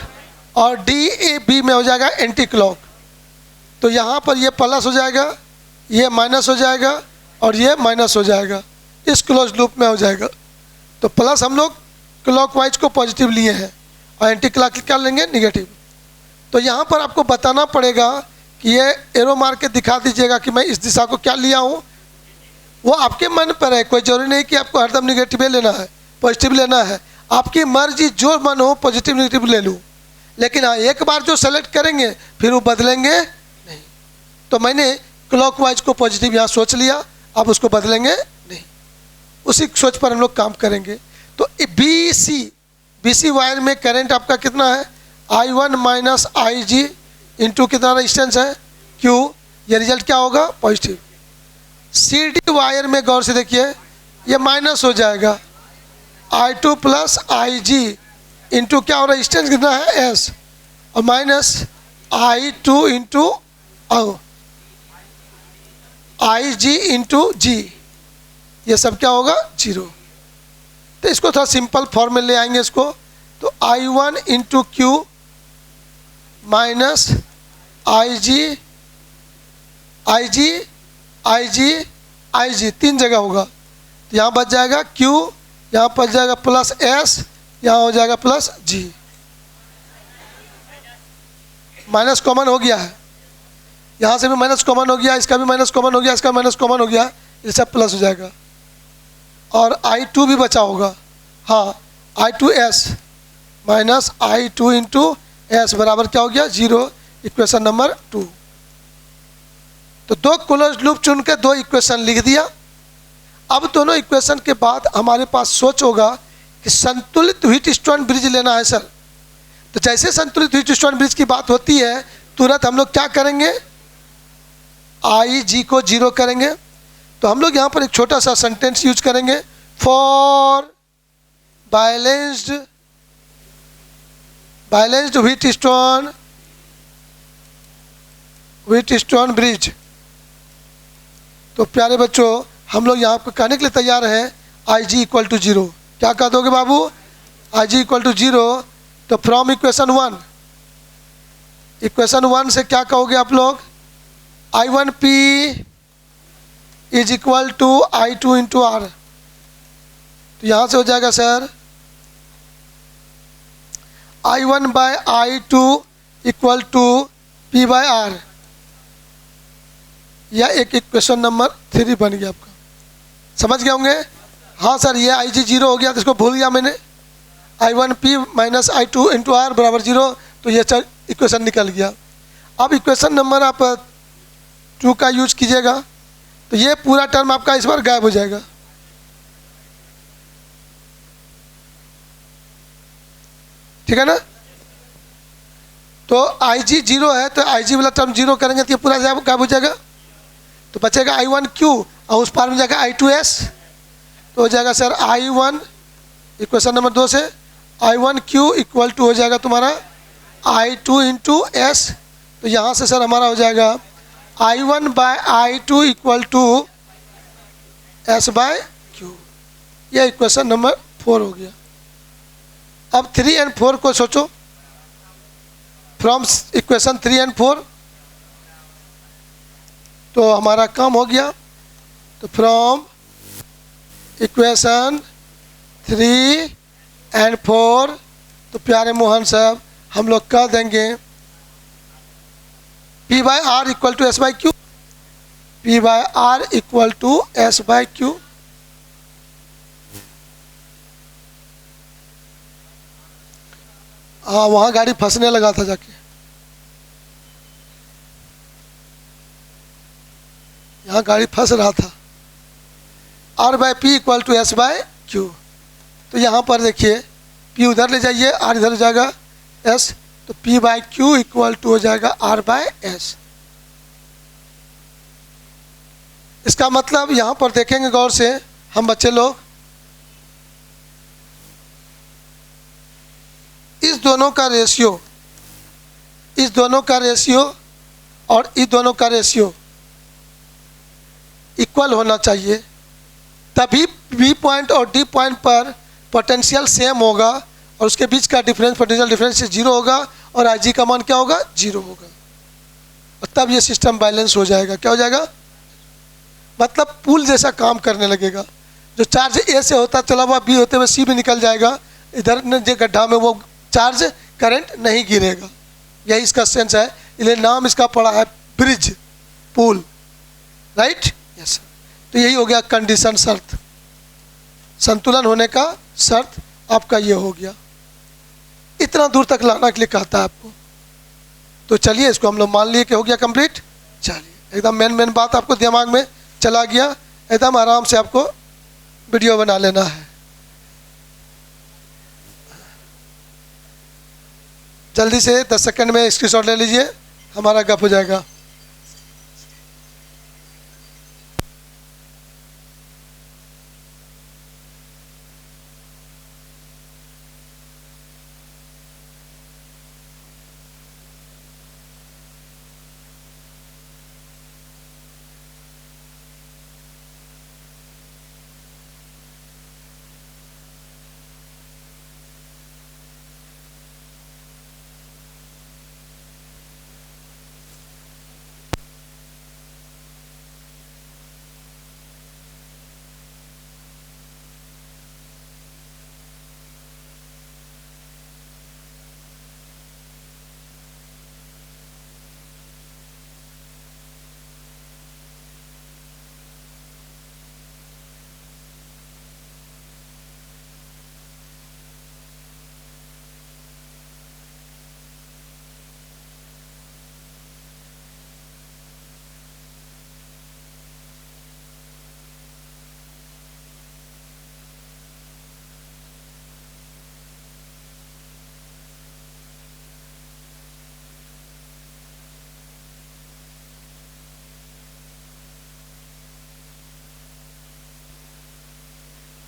और डी ए बी में हो जाएगा एंटी क्लॉक। तो यहाँ पर ये प्लस हो जाएगा, ये माइनस हो जाएगा, और ये माइनस हो जाएगा, इस क्लोज लूप में हो जाएगा। तो प्लस हम लोग क्लॉकवाइज को पॉजिटिव लिए हैं और एंटी क्लॉक क्या लेंगे, निगेटिव। तो यहाँ पर आपको बताना पड़ेगा कि ये एरो मार के दिखा दीजिएगा कि मैं इस दिशा को क्या लिया हूँ। वो आपके मन पर है, कोई जरूरी नहीं कि आपको हरदम निगेटिव लेना है, पॉजिटिव लेना है। आपकी मर्जी, जो मन हो पॉजिटिव निगेटिव ले लूँ, लेकिन हाँ एक बार जो सेलेक्ट करेंगे फिर वो बदलेंगे नहीं। तो मैंने क्लॉकवाइज को पॉजिटिव यहाँ सोच लिया, अब उसको बदलेंगे नहीं, उसी सोच पर हम लोग काम करेंगे। तो बी सी वायर में करंट आपका कितना है, I1 माइनस आई जी इंटू कितना रेजिस्टेंस है, Q। ये रिजल्ट क्या होगा, पॉजिटिव। सी डी वायर में गौर से देखिए, ये माइनस हो जाएगा, I2 प्लस आई जी इंटू क्या हो, रेजिस्टेंस कितना है S, और माइनस I2 इंटू आई जी इंटू जी, ये सब क्या होगा, 0। तो इसको थोड़ा सिंपल फॉर्म में ले आएंगे इसको। तो I1 इंटू क्यू माइनस आई जी तीन जगह होगा। तो यहाँ बच जाएगा Q, यहाँ बच जाएगा प्लस S, यहाँ हो जाएगा प्लस G। माइनस कॉमन हो गया है, यहाँ से भी माइनस कॉमन हो गया, इसका भी माइनस कॉमन हो गया, इसका माइनस कॉमन हो गया, ये सब प्लस हो जाएगा। और I2 भी बचा होगा, हाँ I2S minus I2 into S बराबर क्या हो गया, 0। Equation number 2। तो दो क्लोज लूप चुन के दो इक्वेशन लिख दिया। अब दोनों इक्वेशन के बाद हमारे पास सोच होगा कि संतुलित व्हीटस्टोन ब्रिज लेना है सर। तो जैसे संतुलित व्हीटस्टोन ब्रिज की बात होती है, तुरंत हम लोग क्या करेंगे, आई जी को 0 करेंगे। तो हम लोग यहाँ पर एक छोटा सा सेंटेंस यूज करेंगे, फॉर बैलेंस्ड व्हीटस्टोन ब्रिज। तो प्यारे बच्चों, हम लोग यहाँ पर कहने के लिए तैयार हैं आई जी इक्वल टू 0। क्या कह दोगे बाबू, आई जी इक्वल टू 0। तो फ्रॉम इक्वेशन 1 से क्या कहोगे आप लोग, I1P is equal to I2 into R. तो यहाँ से हो जाएगा sir I1 by I2 equal to P by R. यह एक इक्वेशन नंबर 3 बन गया आपका, समझ गए होंगे। हाँ सर, ये IG 0 हो गया, तो इसको भूल गया मैंने। I1P minus I2 into are बराबर 0, तो ये इक्वेशन निकल गया। अब इक्वेशन नंबर आप 2 का यूज कीजिएगा, तो ये पूरा टर्म आपका इस बार गायब हो जाएगा। ठीक है ना। तो IG 0 है, तो IG वाला टर्म 0 करेंगे तो ये पूरा गायब हो जाएगा। तो बचेगा I1Q और उस पार में जाएगा I2S। तो हो जाएगा सर I1, इक्वेशन नंबर 2 से I1Q इक्वल टू हो जाएगा तुम्हारा I2 इंटू एस। तो यहाँ से सर हमारा हो जाएगा I1 by I2 equal to S by Q। यह इक्वेशन नंबर 4 हो गया। अब 3 एंड 4 को सोचो, फ्रॉम इक्वेशन 3 एंड 4। तो हमारा काम हो गया। तो फ्रॉम इक्वेशन 3 एंड 4, तो प्यारे मोहन साहब हम लोग कह देंगे P by R equal to S by Q, P by R equal to S by Q. हाँ, वहाँ गाड़ी फंसने लगा था जाके, यहाँ गाड़ी फंस रहा था। R by P equal to S by Q. तो यहाँ पर देखिए P उधर ले जाइए, R इधर हो जाएगा S। तो P by Q equal to हो जाएगा R बाई S। इसका मतलब यहाँ पर देखेंगे गौर से हम बच्चे लोग, इस दोनों का रेशियो, इस दोनों का रेशियो और इस दोनों का रेशियो इक्वल होना चाहिए, तभी बी पॉइंट और डी पॉइंट पर पोटेंशियल सेम होगा और उसके बीच का डिफरेंस, पोटेंशियल डिफरेंस 0 होगा और आई जी का मान क्या होगा, 0 होगा, और तब ये सिस्टम बैलेंस हो जाएगा। क्या हो जाएगा, मतलब पुल जैसा काम करने लगेगा। जो चार्ज ए से होता चला हुआ बी होते हुए सी में निकल जाएगा, इधर जो गड्ढा में वो चार्ज करंट नहीं गिरेगा। यही इसका सेंस है, इसलिए नाम इसका पड़ा है ब्रिज, पुल, राइट, यस। तो यही हो गया कंडीशन, शर्त, संतुलन होने का शर्त आपका ये हो गया। इतना दूर तक लाना के लिए कहता है आपको। तो चलिए इसको हम लोग मान लिए कि हो गया कंप्लीट। चलिए एकदम मेन बात आपको दिमाग में चला गया, एकदम आराम से आपको वीडियो बना लेना है। जल्दी से 10 सेकंड में स्क्रीनशॉट ले लीजिए, हमारा गप हो जाएगा।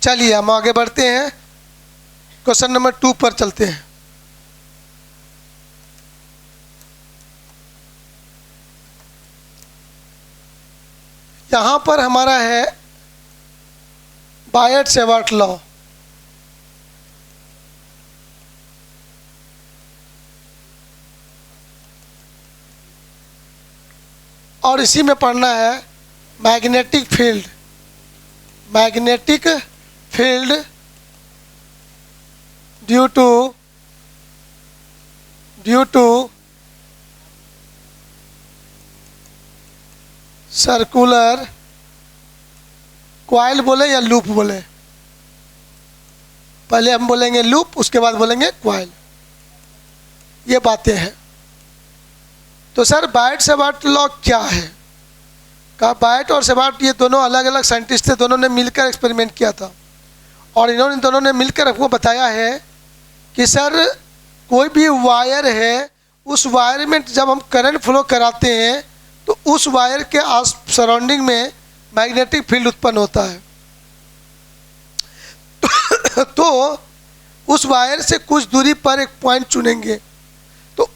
चलिए हम आगे बढ़ते हैं, क्वेश्चन नंबर 2 पर चलते हैं। यहां पर हमारा है बायट-सेवर्ट लॉ। और इसी में पढ़ना है magnetic field, magnetic field due to circular coil बोले या लूप बोले, पहले हम बोलेंगे लूप, उसके बाद बोलेंगे कॉइल, ये बातें हैं। तो सर बायट-सेवर्ट लॉ क्या है? कहा बायट और सेवर्ट ये दोनों अलग अलग साइंटिस्ट थे, दोनों ने मिलकर एक्सपेरिमेंट किया था और इन्होंने दोनों ने मिलकर आपको बताया है कि सर कोई भी वायर है, उस वायर में जब हम करंट फ्लो कराते हैं तो उस वायर के आस सराउंडिंग में मैग्नेटिक फील्ड उत्पन्न होता है। तो उस वायर से कुछ दूरी पर एक पॉइंट चुनेंगे, तो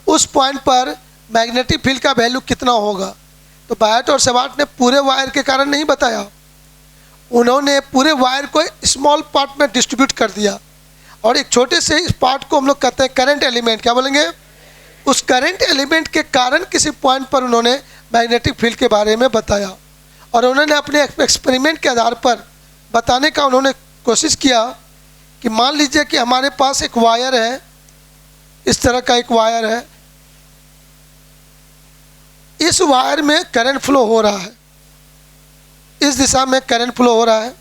उस पॉइंट पर मैग्नेटिक फील्ड का वैल्यू कितना होगा। तो बायट और सेवर्ट ने पूरे वायर के कारण नहीं बताया, उन्होंने पूरे वायर को स्मॉल पार्ट में डिस्ट्रीब्यूट कर दिया और एक छोटे से इस पार्ट को हम लोग कहते हैं करंट एलिमेंट। क्या बोलेंगे? उस करंट एलिमेंट के कारण किसी पॉइंट पर उन्होंने मैग्नेटिक फील्ड के बारे में बताया और उन्होंने अपने एक्सपेरिमेंट के आधार पर बताने का उन्होंने कोशिश किया कि मान लीजिए कि हमारे पास एक वायर है, इस तरह का एक वायर है, इस वायर में करंट फ्लो हो रहा है, इस दिशा में करंट फ्लो हो रहा है,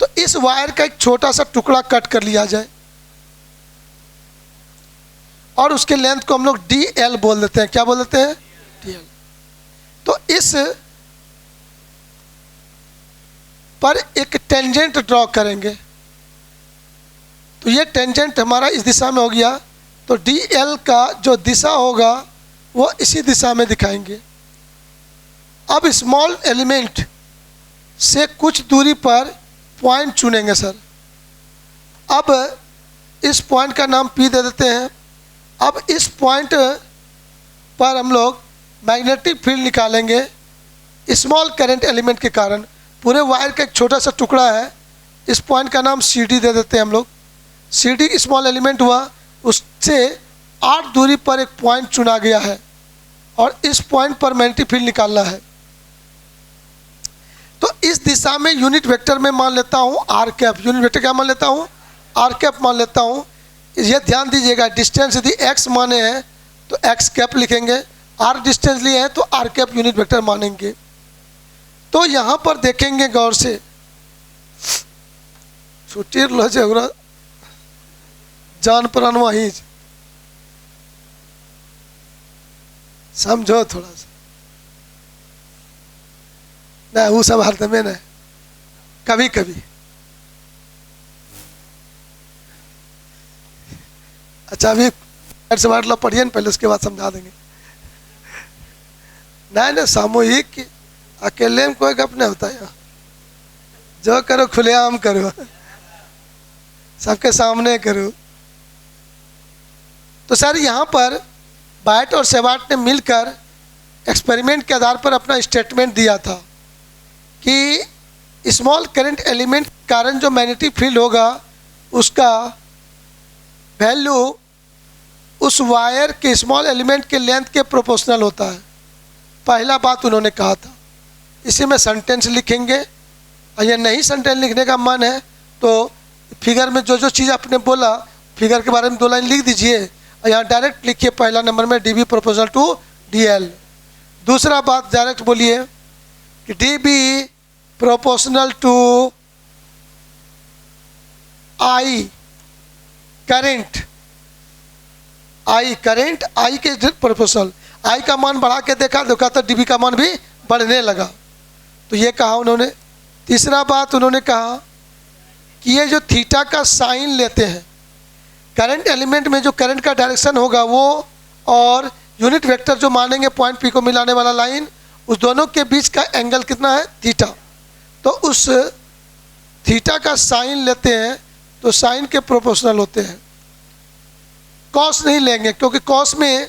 तो इस वायर का एक छोटा सा टुकड़ा कट कर लिया जाए और उसके लेंथ को हम लोग DL बोल देते हैं। क्या बोल देते हैं? DL। तो इस पर एक टेंजेंट ड्रॉ करेंगे, तो ये टेंजेंट हमारा इस दिशा में हो गया, तो DL का जो दिशा होगा वो इसी दिशा में दिखाएंगे। अब स्मॉल एलिमेंट से कुछ दूरी पर पॉइंट चुनेंगे सर। अब इस पॉइंट का नाम P दे देते हैं। अब इस पॉइंट पर हम लोग मैग्नेटिक फील्ड निकालेंगे स्मॉल करंट एलिमेंट के कारण। पूरे वायर का एक छोटा सा टुकड़ा है, इस पॉइंट का नाम CD दे देते हैं हम लोग। CD स्मॉल एलिमेंट हुआ, उससे 8 दूरी पर एक पॉइंट चुना गया है और इस पॉइंट पर मैग्नेटिक फील्ड निकालना है। तो इस दिशा में यूनिट वेक्टर में मान लेता हूँ r कैप। यूनिट वेक्टर क्या मान लेता हूँ? r कैप मान लेता हूँ। यह ध्यान दीजिएगा, डिस्टेंस यदि x माने हैं तो x कैप लिखेंगे, r डिस्टेंस लिए हैं तो r कैप यूनिट वेक्टर मानेंगे। तो यहाँ पर देखेंगे गौर से, छुट्टी लो जगह जान प्राण वहीं समझो थोड़ा सा ना, वो सब हर में न कभी कभी। अच्छा अभी से बांट लो, पढ़िए न पहले, उसके बाद समझा देंगे। नहीं सामूहिक अकेले में कोई गप नहीं होता है, जो करो खुलेआम करो, सबके सामने करो। तो सर यहाँ पर बायट और सेवार्ट ने मिलकर एक्सपेरिमेंट के आधार पर अपना स्टेटमेंट दिया था कि स्मॉल करंट एलिमेंट के कारण जो मैग्नेटिक फील्ड होगा उसका वैल्यू उस वायर के स्मॉल एलिमेंट के लेंथ के प्रोपोर्शनल होता है। पहला बात उन्होंने कहा था। इसी में सेंटेंस लिखेंगे, और यह नहीं सेंटेंस लिखने का मन है तो फिगर में जो जो चीज़ आपने बोला फिगर के बारे में 2 लाइन लिख दीजिए और यहाँ डायरेक्ट लिखिए पहला नंबर में DB प्रोपोर्शनल टू DL। दूसरा बात डायरेक्ट बोलिए कि DB proportional to I current, I current, I के प्रोपोर्शनल। I का मान बढ़ा के देखा तो DB का मान भी बढ़ने लगा, तो ये कहा उन्होंने। तीसरा बात उन्होंने कहा कि ये जो थीटा का साइन लेते हैं, करंट एलिमेंट में जो करंट का डायरेक्शन होगा वो और यूनिट वेक्टर जो मानेंगे पॉइंट P को मिलाने वाला लाइन, उस दोनों के बीच का एंगल कितना है? थीटा। तो उस थीटा का साइन लेते हैं तो साइन के प्रोपोर्शनल होते हैं। कॉस नहीं लेंगे क्योंकि कॉस में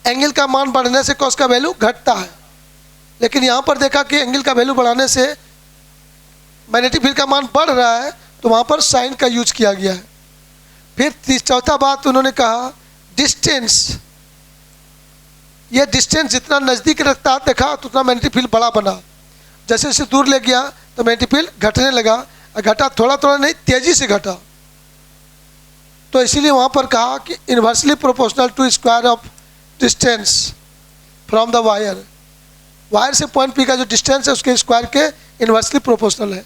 एंगल का मान बढ़ने से कॉस का वैल्यू घटता है, लेकिन यहाँ पर देखा कि एंगल का वैल्यू बढ़ाने से मैग्नेटिक फील्ड का मान बढ़ रहा है तो वहाँ पर साइन का यूज किया गया है। फिर चौथा बात उन्होंने कहा डिस्टेंस, ये डिस्टेंस जितना नज़दीक रखता है देखा तो उतना मैग्नेटिक फील्ड बड़ा बना, जैसे जैसे दूर ले गया तो मैग्नेटिक फील्ड घटने लगा, घटा थोड़ा थोड़ा नहीं तेज़ी से घटा। तो इसीलिए वहाँ पर कहा कि inversely proportional to square of distance from the wire, wire से पॉइंट P का जो डिस्टेंस है उसके स्क्वायर के इन्वर्सली प्रोपोर्शनल है।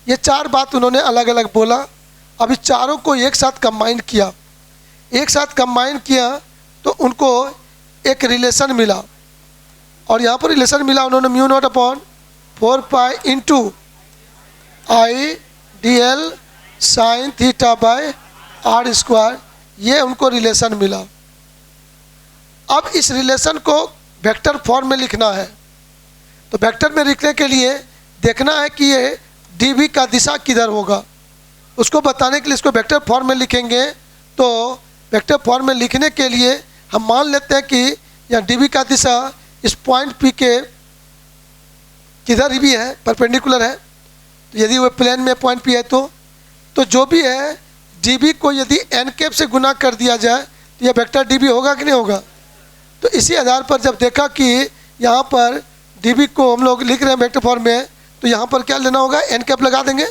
ये 4 बात उन्होंने अलग अलग बोला। अभी चारों को एक साथ कंबाइन किया, एक साथ कंबाइन किया तो उनको एक रिलेशन मिला, और यहाँ पर रिलेशन मिला उन्होंने mu naught upon 4 pi into I DL sign theta bye R square, ये उनको रिलेशन मिला। अब इस रिलेशन को वेक्टर फॉर्म में लिखना है, तो वेक्टर में लिखने के लिए देखना है कि ये DB का दिशा किधर होगा, उसको बताने के लिए इसको वेक्टर फॉर्म में लिखेंगे। तो वेक्टर फॉर्म में लिखने के लिए हम मान लेते हैं कि यह DB का दिशा इस पॉइंट P के किधर भी है, परपेंडिकुलर है। तो यदि वह प्लेन में पॉइंट P है तो जो भी है DB को यदि n कैप से गुना कर दिया जाए तो यह वेक्टर DB होगा कि नहीं होगा। तो इसी आधार पर जब देखा कि यहाँ पर DB को हम लोग लिख रहे हैं वेक्टर फॉर्म में, तो यहाँ पर क्या लेना होगा, n कैप लगा देंगे।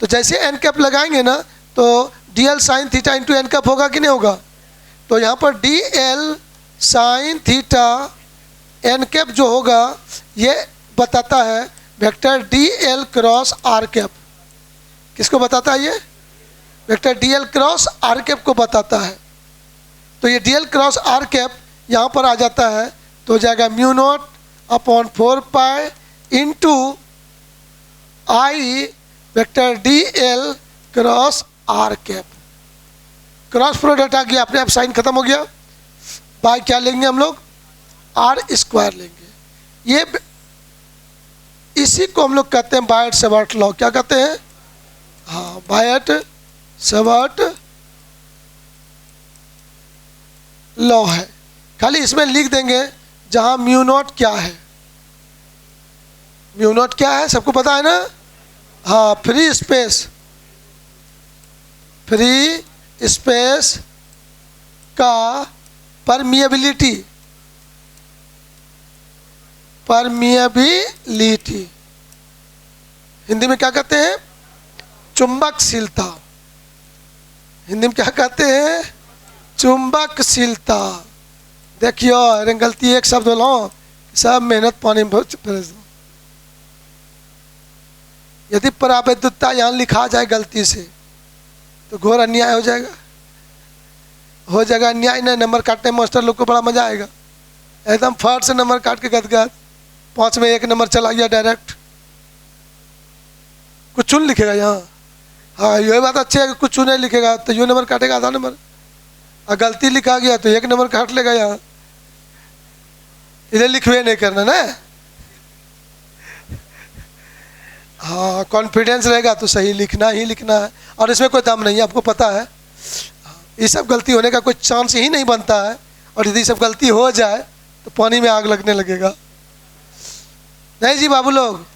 तो जैसे n कैप लगाएंगे ना तो DL sine theta into n cap होगा कि नहीं होगा। तो यहाँ पर DL sine theta n cap जो होगा ये बताता है vector DL cross R cap. किसको बताता है? ये vector DL cross R cap को बताता है। तो ये DL क्रॉस R कैप यहाँ पर आ जाता है, तो हो जाएगा mu naught upon 4 pi into I vector DL cross R cap. Cross product आ गया, अपने आप साइन खत्म हो गया। बाय क्या लेंगे हम लोग? R स्क्वायर लेंगे। ये इसी को हम लोग कहते हैं बायट-सेवर्ट लॉ। क्या कहते हैं? हाँ, बायट-सेवर्ट लॉ है। खाली इसमें लिख देंगे जहाँ म्यू नॉट क्या है। म्यू नॉट क्या है सबको पता है ना? हाँ, फ्री स्पेस का परमिएबिलिटी हिंदी में क्या कहते हैं? चुंबकशीलता। हिंदी में क्या कहते हैं? चुंबकशीलता। देखियो अरे गलती एक शब्द लो, सब मेहनत पानी में यदि परावैद्युतता यहाँ लिखा जाए गलती से तो घोर अन्याय हो जाएगा। अन्याय नहीं, नंबर काटने में मास्टर लोग को बड़ा मजा आएगा। एकदम फट से नंबर काट के गदगद 5 में 1 नंबर चला गया डायरेक्ट। कुछ चुन लिखेगा यहाँ। हाँ ये बात अच्छी है कि कुछ चुने लिखेगा तो यो नंबर काटेगा आधा नंबर, और गलती लिखा गया तो 1 नंबर काट लेगा यहाँ। इधर लिखवे नहीं करना ना। हाँ कॉन्फिडेंस रहेगा तो सही लिखना ही लिखना है, और इसमें कोई दम नहीं है, आपको पता है। ये सब गलती होने का कोई चांस ही नहीं बनता है, और यदि सब गलती हो जाए तो पानी में आग लगने लगेगा। नहीं जी बाबू लोग,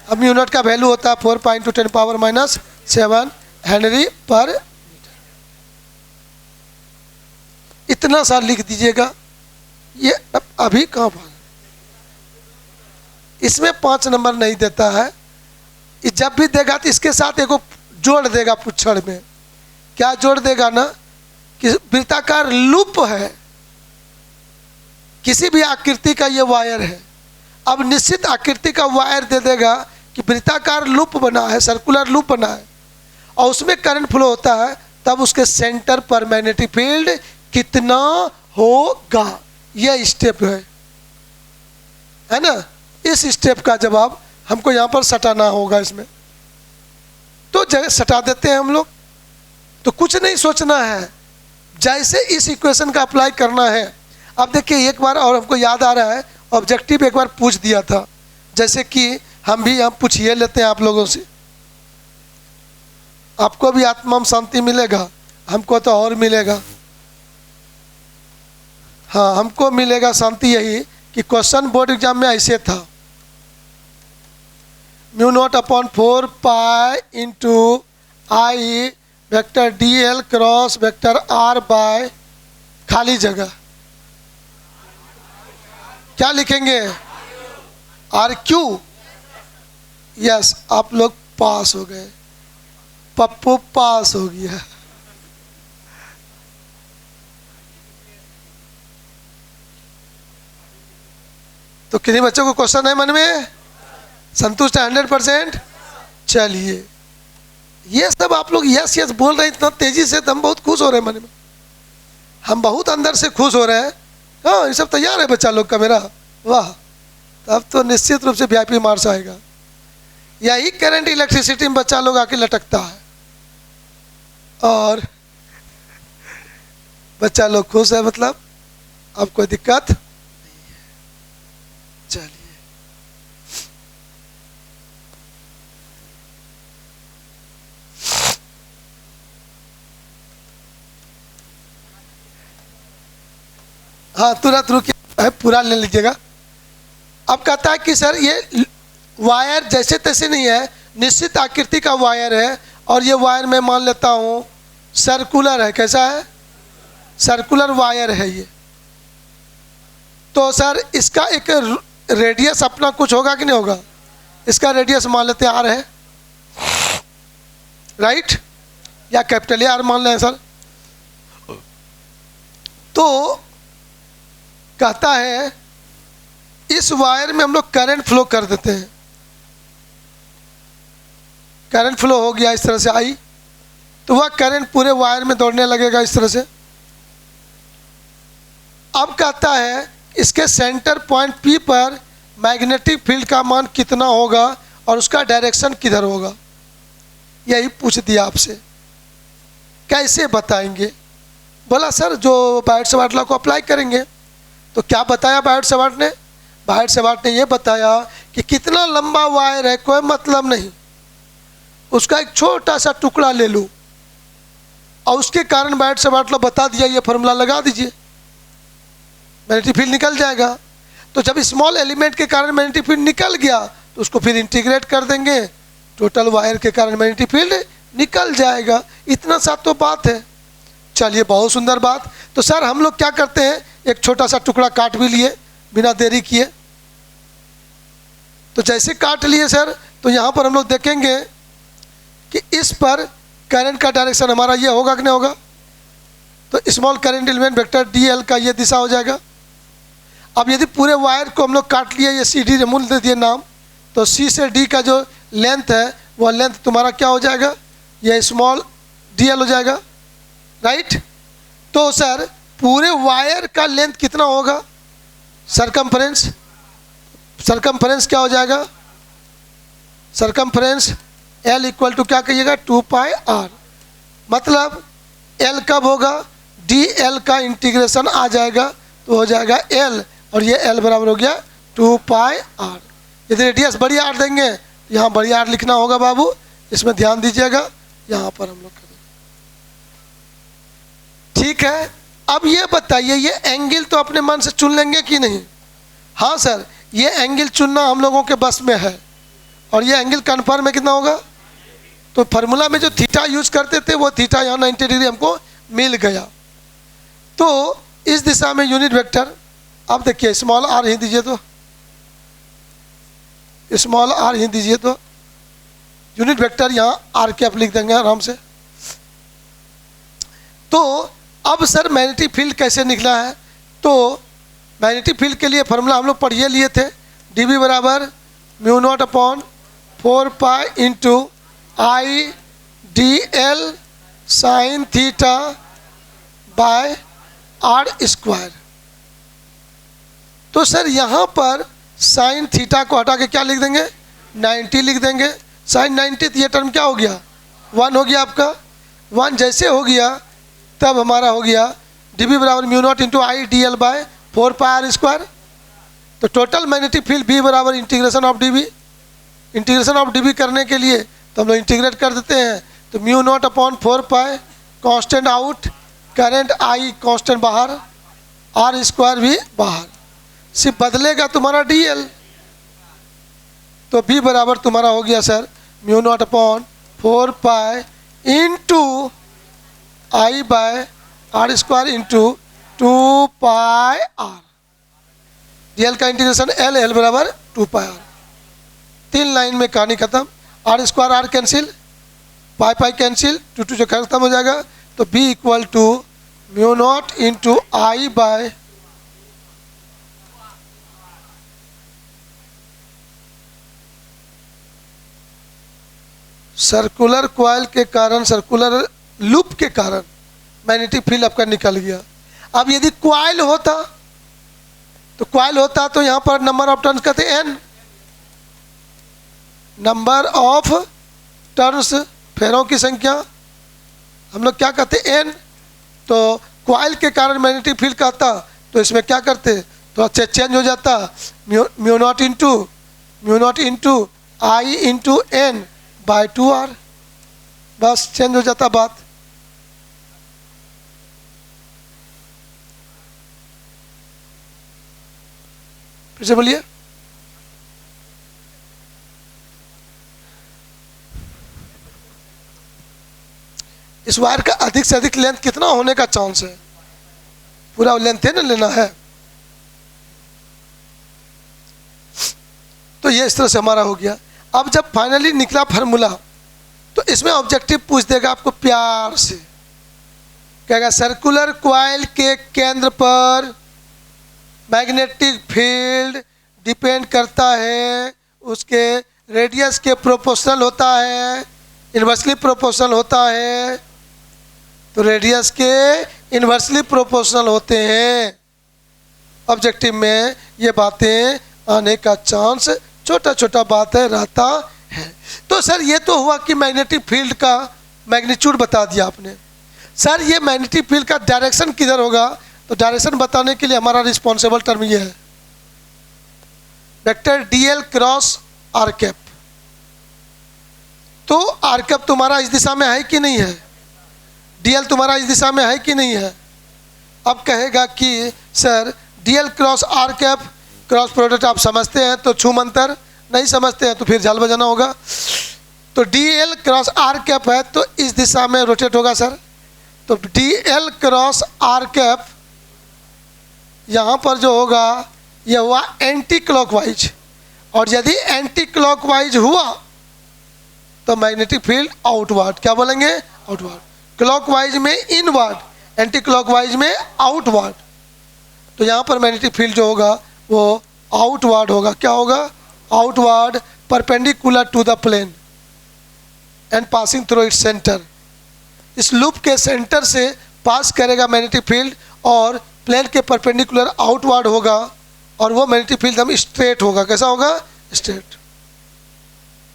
अब यूनिट का वैल्यू होता है 4×10⁻⁷ हेनरी पर। इतना सा लिख दीजिएगा। ये अभी कहाँ पर इसमें 5 नंबर नहीं देता है। जब भी देगा तो इसके साथ एक जोड़ देगा पुच्छड़ में। क्या जोड़ देगा ना कि वृत्ताकार लूप है, किसी भी आकृति का ये वायर है। अब निश्चित आकृति का वायर दे देगा कि वृत्ताकार लूप बना है, सर्कुलर लूप बना है, और उसमें करंट फ्लो होता है, तब उसके सेंटर पर मैग्नेटिक फील्ड कितना होगा। यह स्टेप है ना। इस स्टेप का जवाब हमको यहाँ पर सटाना होगा। इसमें तो जगह सटा देते हैं हम लोग। तो कुछ नहीं सोचना है, जैसे इस इक्वेशन का अप्लाई करना है। अब देखिए एक बार और हमको याद आ रहा है, ऑब्जेक्टिव एक बार पूछ दिया था, जैसे कि हम भी हम पूछिए लेते हैं आप लोगों से। आपको भी आत्मा में शांति मिलेगा, हमको तो और मिलेगा। हाँ हमको मिलेगा शांति यही कि क्वेश्चन बोर्ड एग्जाम में ऐसे था, μ0/4 pi into I vector dl cross vector r by खाली जगह क्या लिखेंगे? RQ। यस, आप लोग पास हो गए, पप्पू पास हो गया। तो किन्हीं बच्चों को क्वेश्चन है मन में? संतुष्ट है 100%? चलिए, ये सब आप लोग यस यस बोल रहे हैं इतना तेजी से, तो हम बहुत खुश हो रहे हैं मन में। हम बहुत अंदर से खुश हो रहे हैं। हाँ ये सब तैयार है बच्चा लोग का मेरा। वाह, तब तो निश्चित रूप से VIP मार्क्स आएगा। यही करंट इलेक्ट्रिसिटी में बच्चा लोग आके लटकता है, और बच्चा लोग खुश है, मतलब अब कोई दिक्कत नहीं है। चलिए, हाँ तुरंत रुकिए, पूरा ले लीजिएगा। अब कहता है कि सर ये वायर जैसे तैसे नहीं है, निश्चित आकृति का वायर है, और ये वायर मैं मान लेता हूँ सर्कुलर है। कैसा है? सर्कुलर वायर है ये। तो सर इसका एक रेडियस अपना कुछ होगा कि नहीं होगा? इसका रेडियस मान लेते हैं R है, राइट, या कैपिटल R मान लें सर। तो कहता है इस वायर में हम लोग करंट फ्लो कर देते हैं। करंट फ्लो हो गया इस तरह से आई, तो वह करंट पूरे वायर में दौड़ने लगेगा इस तरह से। अब कहता है इसके सेंटर पॉइंट P पर मैग्नेटिक फील्ड का मान कितना होगा और उसका डायरेक्शन किधर होगा। यही पूछ दिया आपसे, कैसे बताएंगे? बोला सर जो बायट-सवार्ट लॉ को अप्लाई करेंगे। तो क्या बताया बायट-सवार्ट ने? बायट-सवार्ट ने यह बताया कि कितना लंबा वायर है कोई मतलब नहीं, उसका एक छोटा सा टुकड़ा ले लूँ, और उसके कारण बायट-सवार्ट लॉ बता दिया, ये फॉर्मूला लगा दीजिए। मैग्नेटिक फील्ड निकल जाएगा। तो जब स्मॉल एलिमेंट के कारण मैग्नेटिक फील्ड निकल गया तो उसको फिर इंटीग्रेट कर देंगे, टोटल वायर के कारण मैग्नेटिक फील्ड निकल जाएगा। इतना सा तो बात है। चलिए, बहुत सुंदर बात। तो सर हम लोग क्या करते हैं, एक छोटा सा टुकड़ा काट भी लिए बिना देरी किए। तो जैसे काट लिए सर, तो यहाँ पर हम लोग देखेंगे कि इस पर करंट का डायरेक्शन हमारा ये होगा कि नहीं होगा। तो small current element vector D L का ये दिशा हो जाएगा। अब यदि पूरे वायर को हम लोग काट लिए, ये सी डी रिमूव दे दिए नाम, तो सी से डी का जो लेंथ है वह लेंथ तुम्हारा क्या हो जाएगा, ये स्मॉल डी एल हो जाएगा, राइट। तो सर पूरे वायर का लेंथ कितना होगा, सरकमफ्रेंस। सरकमफ्रेंस क्या हो जाएगा, सरकमफ्रेंस एल इक्वल टू क्या कहिएगा, 2 पाई आर। मतलब एल कब होगा, डी एल का इंटीग्रेशन आ जाएगा तो हो जाएगा एल, और ये एल बराबर हो गया 2 पाई आर। यदि रेडियस बड़ी आर देंगे, यहाँ बड़ी आर लिखना होगा बाबू, इसमें ध्यान दीजिएगा। यहाँ पर हम लोग करेंगे, ठीक है। अब ये बताइए, ये एंगल तो अपने मन से चुन लेंगे कि नहीं। हाँ सर, ये एंगल चुनना हम लोगों के बस में है, और ये एंगल कन्फर्म है कितना होगा। तो फार्मूला में जो थीटा यूज करते थे वो थीटा यहाँ 90 डिग्री हमको मिल गया। तो इस दिशा में यूनिट वेक्टर, अब देखिए स्मॉल आर ही दीजिए, तो स्मॉल आर ही दीजिए, तो यूनिट वेक्टर यहाँ आर के आप लिख देंगे आराम से। तो अब सर मैग्नेटिक फील्ड कैसे निकला है, तो मैग्नेटिक फील्ड के लिए फार्मूला हम लोग पढ़िए लिए थे, dB बराबर mu naught upon 4 pi into I D L sine theta by R square. तो सर यहाँ पर साइन थीटा को हटा के क्या लिख देंगे, 90 लिख देंगे। साइन 90, तो ये टर्म क्या हो गया, 1 हो गया आपका। 1 जैसे हो गया तब हमारा हो गया dB बराबर mu naught into I D L by 4 pi R square. तो टोटल मैग्नेटिक फील्ड B बराबर integration of dB। Integration of dB करने के लिए तो हम लोग इंटीग्रेट कर देते हैं, तो mu naught upon 4 pi, constant out, current I constant बाहर, आर स्क्वायर भी बाहर, सिर्फ बदलेगा तुम्हारा dl। तो B बराबर तुम्हारा हो गया sir mu naught upon 4 pi into I by R square into 2 pi R. dl का इंटीग्रेशन L, L बराबर 2 पाई आर। 3 लाइन में कहानी खत्म। R square R cancel, pi pi cancel, 2 2 जो खत्म हो जाएगा। तो B equal to mu naught into I by circular coil के कारण, सर्कुलर लूप के कारण मैग्नेटिक फील्ड आपका निकल गया। अब यदि कॉइल होता, तो कॉइल होता तो यहाँ पर नंबर ऑफ टर्न्स कहते n, नंबर ऑफ टर्न्स, फेरों की संख्या हम लोग क्या कहते n। तो कॉइल के कारण मैग्नेटिक फील्ड कहता, तो इसमें क्या करते, तो अच्छे चेंज हो जाता, mu naught into I into n bye 2r, बस चेंज हो जाता बात। फिर से बोलिए। इस वायर का अधिक से अधिक लेंथ कितना होने का चांस है, पूरा लेंथ है ना लेना है। तो ये इस तरह से हमारा हो गया। अब जब फाइनली निकला फार्मूला, तो इसमें ऑब्जेक्टिव पूछ देगा आपको प्यार से, कहेगा सर्कुलर कॉइल के केंद्र पर मैग्नेटिक फील्ड डिपेंड करता है उसके रेडियस के प्रोपोर्शनल होता है, इन्वर्सली प्रोपोर्शनल होता है। तो रेडियस के इन्वर्सली प्रोपोर्शनल होते हैं। ऑब्जेक्टिव में ये बातें आने का चांस छोटा छोटा बात है, रहता है। तो सर ये तो हुआ कि मैग्नेटिक फील्ड का मैग्नीट्यूड बता दिया आपने। सर ये मैग्नेटिक फील्ड का डायरेक्शन किधर होगा, तो डायरेक्शन बताने के लिए हमारा रिस्पॉन्सिबल टर्म ये है, vector dl cross R cap. तो आर कैप तुम्हारा इस दिशा में है कि नहीं है, dl तुम्हारा इस दिशा में है कि नहीं है। अब कहेगा कि sir DL cross R cap cross product आप समझते हैं तो छूम अंतर, नहीं समझते हैं तो फिर झाल बजाना होगा। तो डीएल क्रॉस आर कैप है तो इस दिशा में रोटेट होगा सर। तो डीएल क्रॉस आर कैप यहाँ पर जो होगा यह हुआ एंटी क्लॉकवाइज, और यदि एंटी क्लॉकवाइज हुआ तो मैग्नेटिक फील्ड आउटवर्ड, क्या बोलेंगे, आउटवर्ड। क्लॉकवाइज में इनवर्ड, एंटी क्लॉकवाइज में आउटवर्ड। तो यहाँ पर मैग्नेटिक फील्ड जो होगा वो आउटवर्ड होगा, क्या होगा, outward, perpendicular to the plane and passing through its centre. इस लूप के सेंटर से पास करेगा मैग्नेटिक फील्ड और प्लेन के परपेंडिकुलर आउटवर्ड होगा, और वो मैग्नेटिक फील्ड हम स्ट्रेट होगा। कैसा होगा, स्ट्रेट।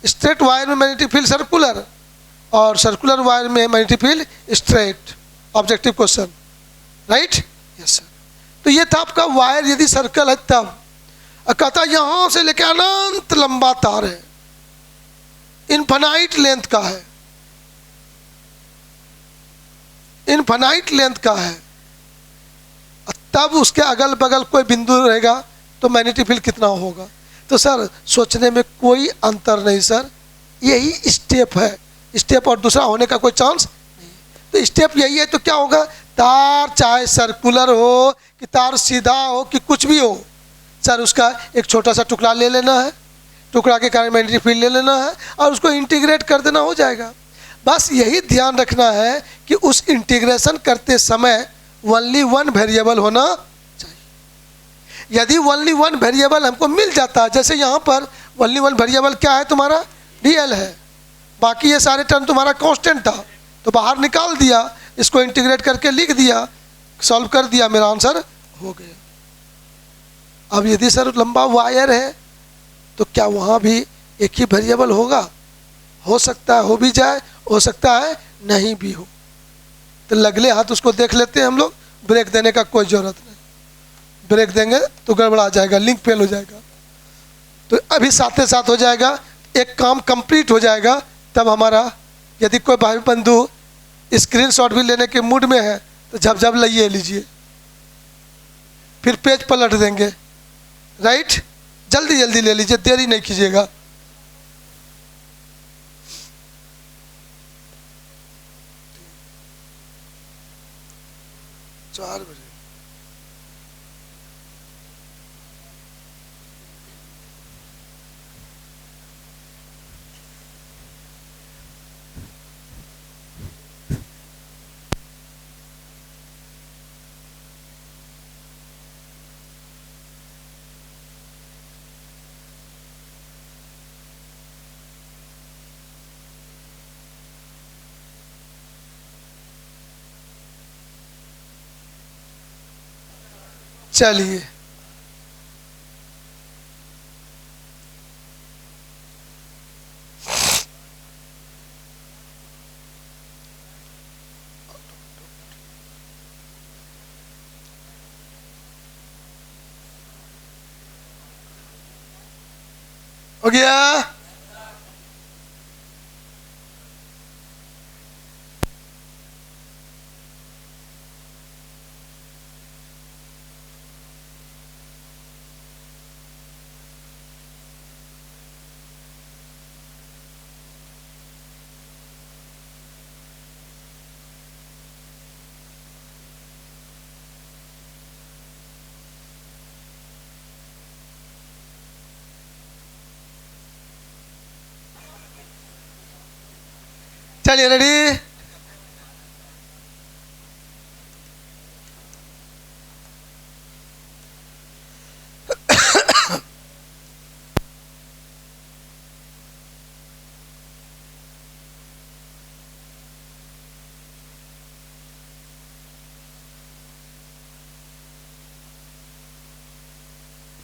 स्ट्रेट वायर में मैग्नेटिक फील्ड सर्कुलर, और सर्कुलर वायर में magnetic field straight. Objective question, right, yes sir. तो ये था आपका वायर यदि सर्कल है तब। कहता यहां से लेकर अनंत लंबा तार है, इनफाइनाइट लेंथ का है, इनफाइनाइट लेंथ का है, तब उसके अगल बगल कोई बिंदु रहेगा तो मैग्नेटिक फील्ड कितना होगा। तो सर सोचने में कोई अंतर नहीं सर, यही स्टेप है, स्टेप और दूसरा होने का कोई चांस नहीं। तो स्टेप यही है, तो क्या होगा, तार चाहे सर्कुलर हो कि तार सीधा हो कि कुछ भी हो सर, उसका एक छोटा सा टुकड़ा ले लेना है, टुकड़ा के कारण मैग्नेटिक फील्ड ले लेना है और उसको इंटीग्रेट कर देना, हो जाएगा। बस यही ध्यान रखना है कि उस इंटीग्रेशन करते समय ओनली वन वेरिएबल होना चाहिए। यदि ओनली वन वेरिएबल हमको मिल जाता है, जैसे यहाँ पर ओनली वन वेरिएबल क्या है तुम्हारा, डीएल है, बाकी ये सारे टर्म तुम्हारा कांस्टेंट था, तो बाहर निकाल दिया, इसको इंटीग्रेट करके लिख दिया, सॉल्व कर दिया, मेरा आंसर हो गया। अब यदि सर लंबा वायर है तो क्या वहाँ भी एक ही वेरिएबल होगा, हो सकता है हो भी जाए, हो सकता है नहीं भी हो। तो लगले हाथ उसको देख लेते हैं हम लोग, ब्रेक देने का कोई ज़रूरत नहीं, ब्रेक देंगे तो गड़बड़ा जाएगा, लिंक फेल हो जाएगा। तो अभी साथ ही साथ हो जाएगा, एक काम कंप्लीट हो जाएगा, तब हमारा यदि कोई भाई बंधु स्क्रीनशॉट भी लेने के मूड में है तो झपझप ले लीजिए, फिर पेज पलट देंगे, राइट, जल्दी जल्दी ले लीजिए, देरी नहीं कीजिएगा। चार बजे चलिए। हो गया, चलिए रेडी।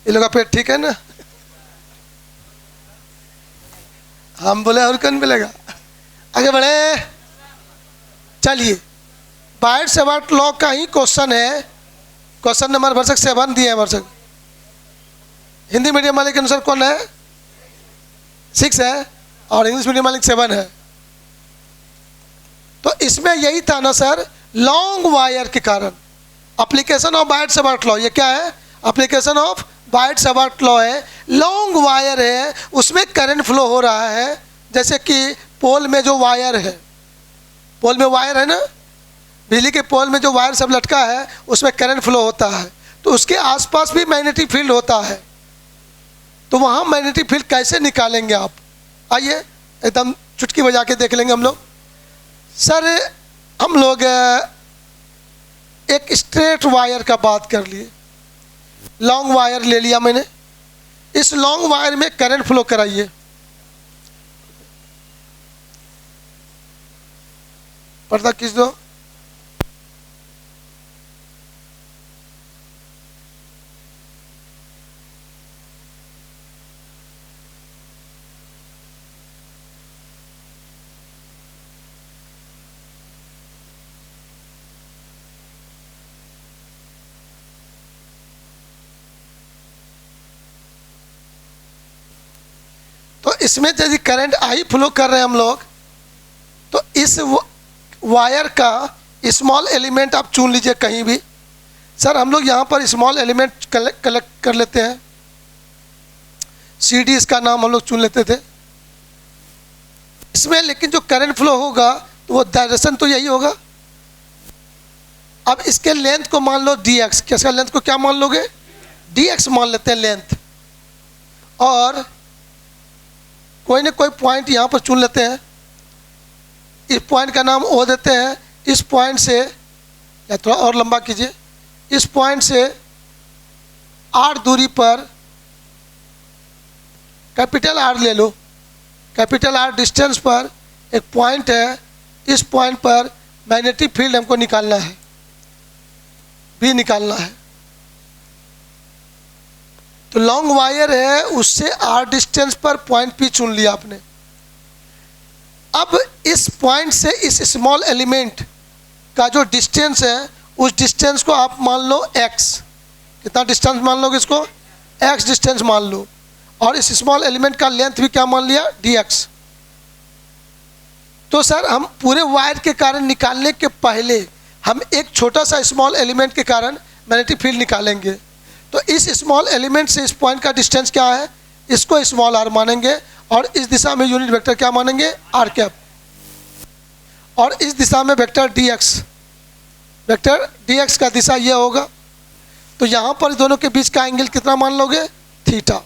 ये लोग का पेट ठीक है ना, हम बोले और कौन बोलेगा, आगे बढ़े। चलिए, बाइट सेवर्ट लॉ का ही क्वेश्चन है, क्वेश्चन नंबर भरसक 7 दिए हैं भरसक। हिंदी मीडियम वाले के अनुसार कौन है, 6 है, और इंग्लिश मीडियम वाले 7 है। तो इसमें यही था ना सर, लॉन्ग वायर के कारण application of bite Savart law, ये क्या है, एप्लीकेशन ऑफ बायट-सवार्ट लॉ है। लॉन्ग वायर है, उसमें करंट फ्लो हो रहा है, जैसे कि पोल में जो वायर है, पोल में वायर है ना, बिजली के पोल में जो वायर सब लटका है उसमें करंट फ्लो होता है, तो उसके आसपास भी मैग्नेटिक फील्ड होता है। तो वहाँ मैग्नेटिक फील्ड कैसे निकालेंगे आप? आइए एकदम चुटकी बजा के देख लेंगे हम लोग। सर हम लोग एक स्ट्रेट वायर का बात कर लिए, लॉन्ग वायर ले लिया मैंने, इस लॉन्ग वायर में करंट फ्लो कराइए। पर्दा खींच दो। तो इसमें यदि करंट आई फ्लो कर रहे हैं हम लोग, तो इस वायर का स्मॉल एलिमेंट आप चुन लीजिए कहीं भी। सर हम लोग यहाँ पर स्मॉल एलिमेंट कलेक्ट कर लेते हैं, CD इसका नाम हम लोग चुन लेते थे इसमें, लेकिन जो करंट फ्लो होगा तो वो डायरेक्शन तो यही होगा। अब इसके लेंथ को मान लो dx, किसका लेंथ को क्या मान लोगे? dx मान लेते हैं लेंथ, और कोई ना कोई पॉइंट यहाँ पर चुन लेते हैं, इस पॉइंट का नाम O देते हैं। इस पॉइंट से, या थोड़ा और लंबा कीजिए, इस पॉइंट से R दूरी पर कैपिटल R ले लो, कैपिटल R डिस्टेंस पर एक पॉइंट है, इस पॉइंट पर मैग्नेटिक फील्ड हमको निकालना है, B निकालना है। तो लॉन्ग वायर है, उससे R डिस्टेंस पर पॉइंट P चुन लिया आपने। अब इस पॉइंट से इस स्मॉल एलिमेंट का जो डिस्टेंस है, उस डिस्टेंस को आप मान लो x, कितना डिस्टेंस मान लोगे इसको? x डिस्टेंस मान लो, और इस स्मॉल एलिमेंट का लेंथ भी क्या मान लिया? dx। तो सर हम पूरे वायर के कारण निकालने के पहले हम एक छोटा सा स्मॉल एलिमेंट के कारण मैग्नेटिक फील्ड निकालेंगे। तो इस स्मॉल एलिमेंट से इस पॉइंट का डिस्टेंस क्या है? इसको स्मॉल r मानेंगे, और इस दिशा में यूनिट वेक्टर क्या मानेंगे? r कैप, और इस दिशा में वेक्टर dx, वेक्टर dx का दिशा ये होगा। तो यहाँ पर दोनों के बीच का एंगल कितना मान लोगे? थीटा।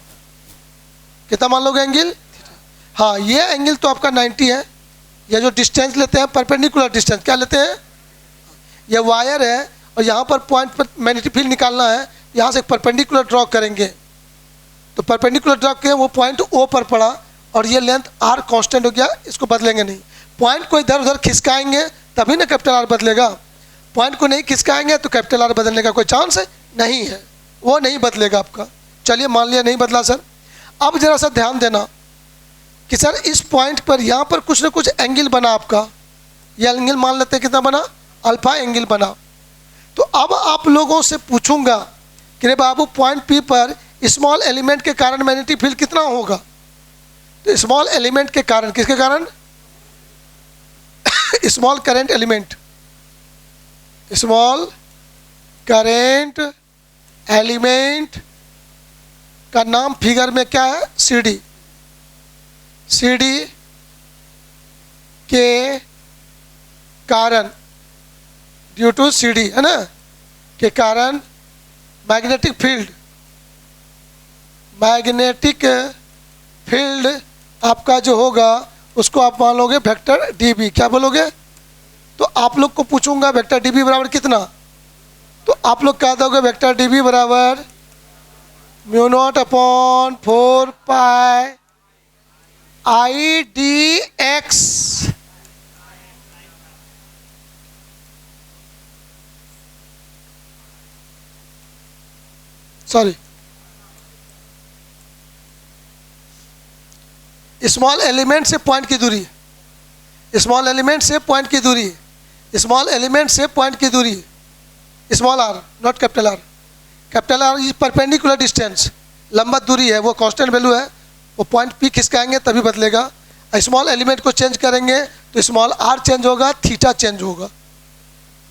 कितना मान लोगे एंगल? हाँ, ये एंगल तो आपका 90 है। ये जो डिस्टेंस लेते हैं परपेंडिकुलर डिस्टेंस, क्या लेते हैं? ये वायर है और यहाँ पर पॉइंट पर मैग्नेटिक फील्ड निकालना है, यहाँ से एक परपेंडिकुलर ड्रॉ करेंगे। तो परपेंडिकुलर ड्रॉ किए, वो पॉइंट O पर पड़ा, और ये लेंथ R कांस्टेंट हो गया, इसको बदलेंगे नहीं। पॉइंट को इधर उधर खिसकाएंगे तभी ना कैपिटल R बदलेगा, पॉइंट को नहीं खिसकाएंगे तो कैपिटल R बदलने का कोई चांस नहीं है, वो नहीं बदलेगा आपका। चलिए मान लिया नहीं बदला सर। अब जरा सा ध्यान देना कि सर इस पॉइंट पर यहाँ पर कुछ ना कुछ एंगल बना आपका, ये एंगल मान लेते हैं कितना बना? अल्फा एंगल बना। तो अब आप लोगों से पूछूंगा कि रे बाबू पॉइंट P पर स्मॉल एलिमेंट के कारण मैग्नेटिक फील्ड कितना होगा? तो स्मॉल एलिमेंट के कारण, किसके कारण? Small current element, small current element का नाम फिगर में क्या है? CD। CD के कारण, ड्यू टू CD है ना, के कारण मैग्नेटिक फील्ड, मैग्नेटिक फील्ड आपका जो होगा उसको आप मान लोगे वेक्टर dB। क्या बोलोगे? तो आप लोग को पूछूंगा वेक्टर dB बराबर कितना, तो आप लोग क्या दोगे? वेक्टर dB बराबर μ0/4 पाई IDX। सॉरी, स्मॉल एलिमेंट से पॉइंट की दूरी, स्मॉल एलिमेंट से पॉइंट की दूरी, स्मॉल एलिमेंट से पॉइंट की दूरी, small r, not capital R। Capital R is perpendicular distance, लंबा दूरी है, वो कांस्टेंट वैल्यू है, वो पॉइंट P खिसकाएंगे तभी बदलेगा। स्मॉल एलिमेंट को चेंज करेंगे तो स्मॉल r चेंज होगा, थीटा चेंज होगा।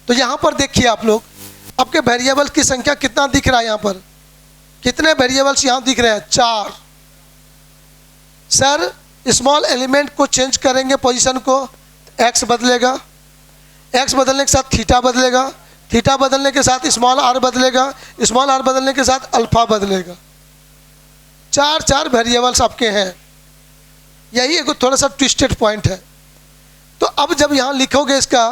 तो यहाँ पर देखिए आप लोग, आपके वेरिएबल की संख्या कितना दिख रहा है यहाँ पर? कितने वेरिएबल्स यहाँ दिख रहे हैं? 4। सर स्मॉल एलिमेंट को चेंज करेंगे पोजीशन को, एक्स बदलेगा, एक्स बदलने के साथ थीटा बदलेगा, थीटा बदलने के साथ स्मॉल आर बदलेगा, स्मॉल आर बदलने के साथ अल्फा बदलेगा। 4 वेरिएबल्स आपके हैं। यही एक थोड़ा सा ट्विस्टेड पॉइंट है। तो अब जब यहाँ लिखोगे इसका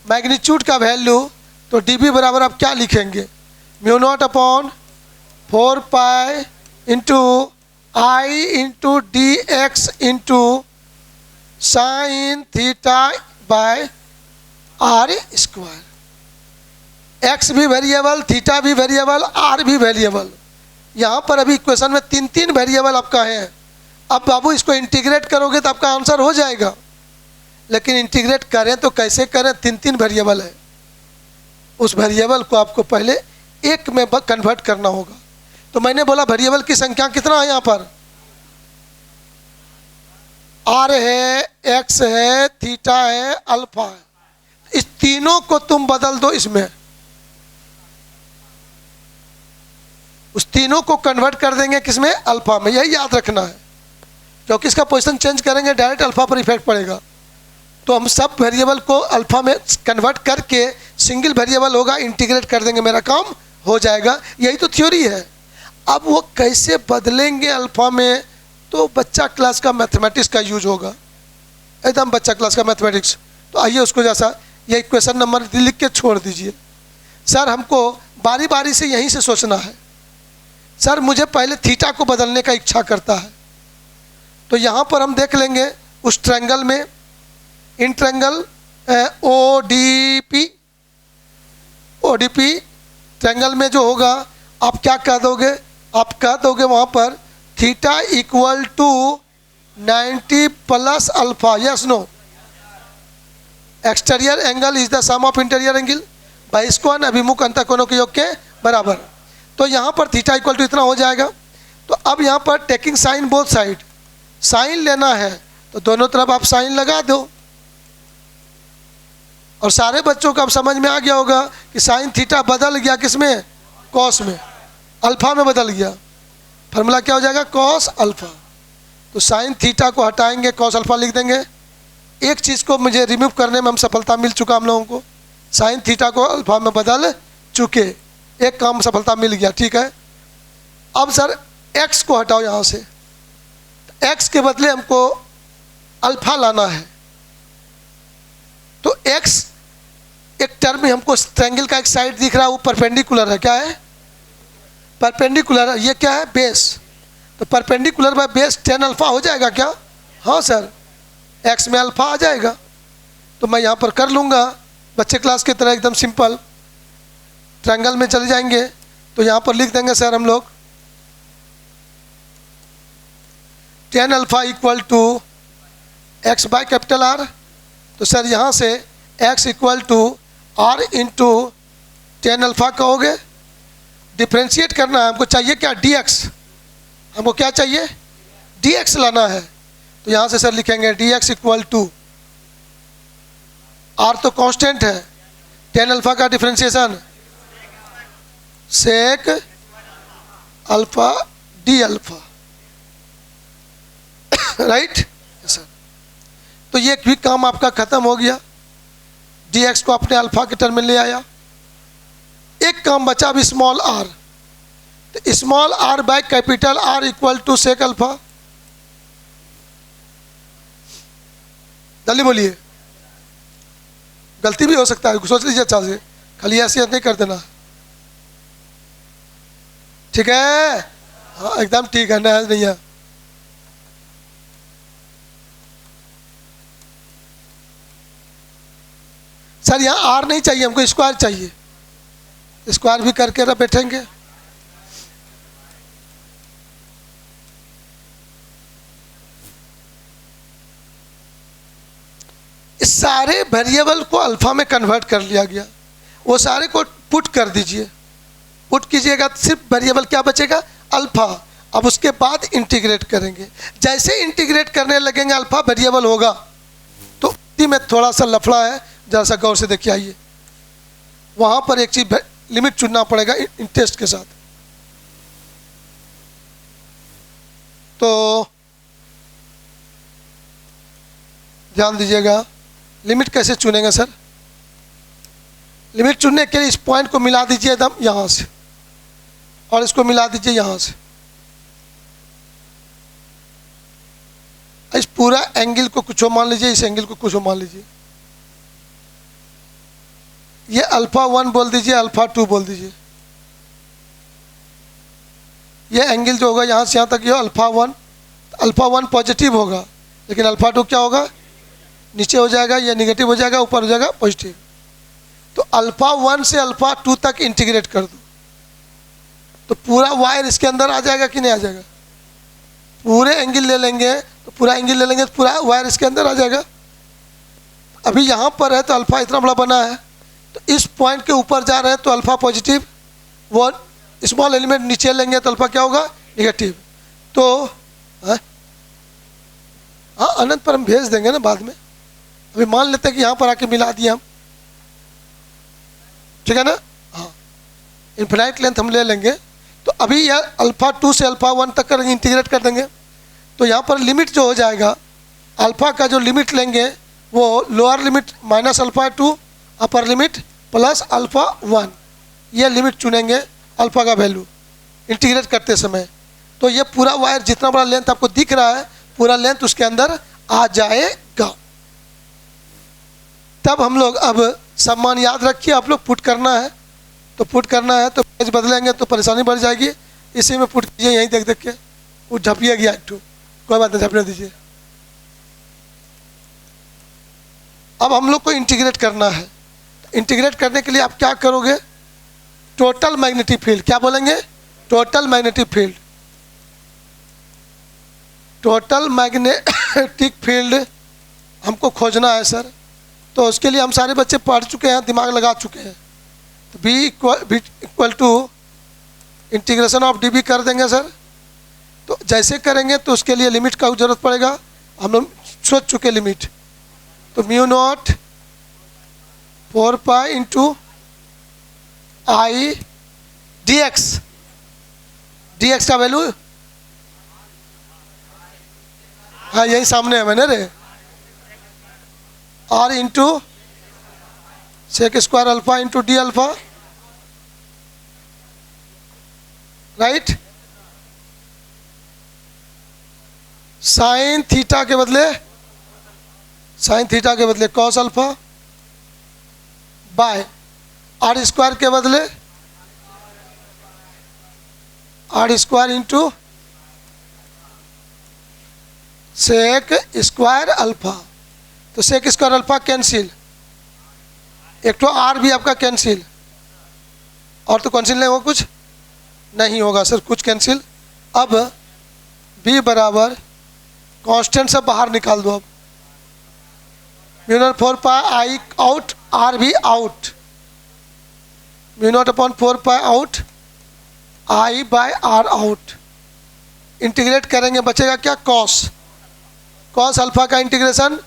मैग्नीट्यूड का वैल्यू, तो dB बराबर आप क्या लिखेंगे? μ0/4 pi into I into dx into sine theta by R square. X भी वेरिएबल, थीटा भी वेरिएबल, आर भी वेरिएबल। यहाँ पर अभी इक्वेशन में 3 वेरिएबल आपका है। अब बाबू इसको इंटीग्रेट करोगे तो आपका आंसर हो जाएगा, लेकिन इंटीग्रेट करें तो कैसे करें? 3 वेरिएबल है। उस वेरिएबल को आपको पहले एक में कन्वर्ट करना होगा। तो मैंने बोला वेरिएबल की संख्या कितना है यहाँ पर? आर है, एक्स है, थीटा है, अल्फा है। इस तीनों को तुम बदल दो इसमें, उस तीनों को कन्वर्ट कर देंगे किसमें? अल्फा में। यही याद रखना है, क्योंकि इसका पोजीशन चेंज करेंगे डायरेक्ट अल्फा पर इफेक्ट पड़ेगा। तो हम सब वेरिएबल को अल्फा में कन्वर्ट करके सिंगल वेरिएबल होगा, इंटीग्रेट कर देंगे, मेरा काम हो जाएगा। यही तो थ्योरी है। अब वो कैसे बदलेंगे अल्फा में? तो बच्चा क्लास का मैथमेटिक्स का यूज होगा, एकदम बच्चा क्लास का मैथमेटिक्स। तो आइए उसको जैसा ये इक्वेशन नंबर लिख के छोड़ दीजिए। सर हमको बारी बारी से यहीं से सोचना है। सर मुझे पहले थीटा को बदलने का इच्छा करता है, तो यहाँ पर हम देख लेंगे उस ट्रायंगल में, इन ट्रायंगल ओडीपी ट्रायंगल में जो होगा, आप क्या कह दोगे? आप कह दोगे वहाँ पर theta equal to 90 plus alpha. Yes no? Exterior angle is the sum of interior angle by square अभिमुख अंतःकोणों के योग के बराबर। तो यहाँ पर थीटा इक्वल टू इतना हो जाएगा। तो अब यहाँ पर taking sine both side, sine लेना है तो दोनों तरफ आप साइन लगा दो। और सारे बच्चों को अब समझ में आ गया होगा कि साइन थीटा बदल गया किसमें? कॉस में, अल्फा में बदल गया। फार्मूला क्या हो जाएगा? Cos alpha. तो साइन थीटा को हटाएंगे, कॉस अल्फा लिख देंगे। एक चीज़ को मुझे रिमूव करने में हम सफलता मिल चुका हम लोगों को, साइन थीटा को अल्फा में बदल चुके, एक काम सफलता मिल गया। ठीक है, अब सर एक्स को हटाओ यहाँ से, एक्स के बदले हमको अल्फा लाना है। तो एक्स एक टर्म में हमको ट्रायंगल का एक साइड दिख रहा है, वो परपेंडिकुलर है। क्या है? परपेंडिकुलर है। ये क्या है? बेस। तो perpendicular by base tan alpha हो जाएगा क्या? हाँ सर, एक्स में अल्फा आ जाएगा। तो मैं यहाँ पर कर लूँगा बच्चे क्लास की तरह, एकदम सिंपल। ट्रायंगल में चले जाएंगे तो यहाँ पर लिख देंगे सर हम लोग tan alpha equal to X by capital R. तो सर यहाँ से x equal to R into tan alpha कहोगे। डिफ्रेंशिएट करना है हमको, चाहिए क्या? dx। हमको क्या चाहिए? dx लाना है। तो यहाँ से सर लिखेंगे dx इक्वल टू, आर तो कांस्टेंट है, tan अल्फा का differentiation sec alpha D alpha. Right sir? तो ये भी काम आपका खत्म हो गया। dx को अपने अल्फा के टर्म में ले आया। एक काम बचा अभी स्मॉल आर। तो small R by capital R equal to sec alpha. जल्दी बोलिए, गलती भी हो सकता है, सोच लीजिए अच्छा से, खाली ऐसे नहीं कर देना। ठीक है? हाँ एकदम ठीक है, नहीं है। सर यहाँ आर नहीं चाहिए हमको, स्क्वायर चाहिए। स्क्वायर भी करके ना बैठेंगे। इस सारे वेरिएबल को अल्फा में कन्वर्ट कर लिया गया, वो सारे को पुट कर दीजिए। पुट कीजिएगा, सिर्फ वेरिएबल क्या बचेगा? अल्फा। अब उसके बाद इंटीग्रेट करेंगे। जैसे इंटीग्रेट करने लगेंगे अल्फा वेरिएबल होगा। तो इसी में थोड़ा सा लफड़ा है, जरा सा गौर से देखिए। आइए, वहाँ पर एक चीज़ लिमिट चुनना पड़ेगा इन टेस्ट के साथ। तो ध्यान दीजिएगा, लिमिट कैसे चुनेंगे सर? लिमिट चुनने के लिए इस पॉइंट को मिला दीजिए एकदम यहाँ से, और इसको मिला दीजिए यहाँ से। इस पूरा एंगल को कुछ मान लीजिए, इस एंगल को कुछ मान लीजिए। ये अल्फा 1 बोल दीजिए, अल्फा 2 बोल दीजिए। ये एंगल जो होगा यहाँ से यहाँ तक, ये अल्फा 1, अल्फा 1 पॉजिटिव होगा, लेकिन अल्फा 2 क्या होगा? नीचे हो जाएगा, ये निगेटिव हो जाएगा, ऊपर हो जाएगा पॉजिटिव। तो अल्फा 1 से अल्फा 2 तक इंटीग्रेट कर दो, तो पूरा वायर इसके अंदर आ जाएगा कि नहीं आ जाएगा? पूरे एंगल ले लेंगे तो पूरा एंगल ले लेंगे तो पूरा वायर इसके अंदर आ जाएगा। अभी यहाँ पर है तो अल्फा इतना बड़ा बना है, तो इस पॉइंट के ऊपर जा रहे हैं तो अल्फा पॉजिटिव, वो स्मॉल एलिमेंट नीचे लेंगे तो अल्फा क्या होगा? निगेटिव। तो हाँ, अनंत पर हम भेज देंगे ना बाद में। अभी मान लेते हैं कि यहाँ पर आके मिला दिए हम, ठीक है ना? हाँ, इन्फिनाइट लेंथ हम ले लेंगे। तो अभी यह अल्फा 2 से अल्फा 1 तक करेंगे, इंटीग्रेट कर देंगे। तो यहाँ पर लिमिट जो हो जाएगा, अल्फा का जो लिमिट लेंगे वो lower limit minus alpha 2, upper limit plus alpha 1, ये लिमिट चुनेंगे अल्फा का वैल्यू इंटीग्रेट करते समय। तो ये पूरा वायर जितना बड़ा लेंथ आपको दिख रहा है, पूरा लेंथ उसके अंदर आ जाएगा। तब हम लोग अब सम्मान याद रखिए, आप लोग पुट करना है तो पुट करना है, तो पेज बदलेंगे तो परेशानी बढ़ जाएगी। इसी में पुट कीजिए, यहीं देख देख के वो झपिए गया एक ठो, कोई बात नहीं, झपने दीजिए। अब हम लोग को इंटीग्रेट करना है। इंटीग्रेट करने के लिए आप क्या करोगे? टोटल मैग्नेटिक फील्ड, क्या बोलेंगे? Total magnetic field. Total magnetic field हमको खोजना है सर। तो उसके लिए हम सारे बच्चे पढ़ चुके हैं, दिमाग लगा चुके हैं। तो B equal to integration of D B कर देंगे सर। तो जैसे करेंगे तो उसके लिए लिमिट का जरूरत पड़ेगा, हम लोग सोच चुके लिमिट। तो mu naught 4 pi into I D X, D X का वैल्यू हाँ यही सामने है मैंने रे, R into sec square alpha into D alpha, right. Sine theta के बदले cos alpha by R square के बदले R square into sec square alpha. तो सेक स्क्वायर अल्फा कैंसिल, एक तो आर भी आपका कैंसिल, और तो कैंसिल नहीं होगा, कुछ नहीं होगा सर, कुछ कैंसिल। अब बी बराबर कांस्टेंट से बाहर निकाल दो। अब mu naught 4 pi I out, R भी out, mu naught upon 4 pi out I by R out. Integrate करेंगे बचेगा क्या? कॉस, कॉस अल्फा का इंटीग्रेशन,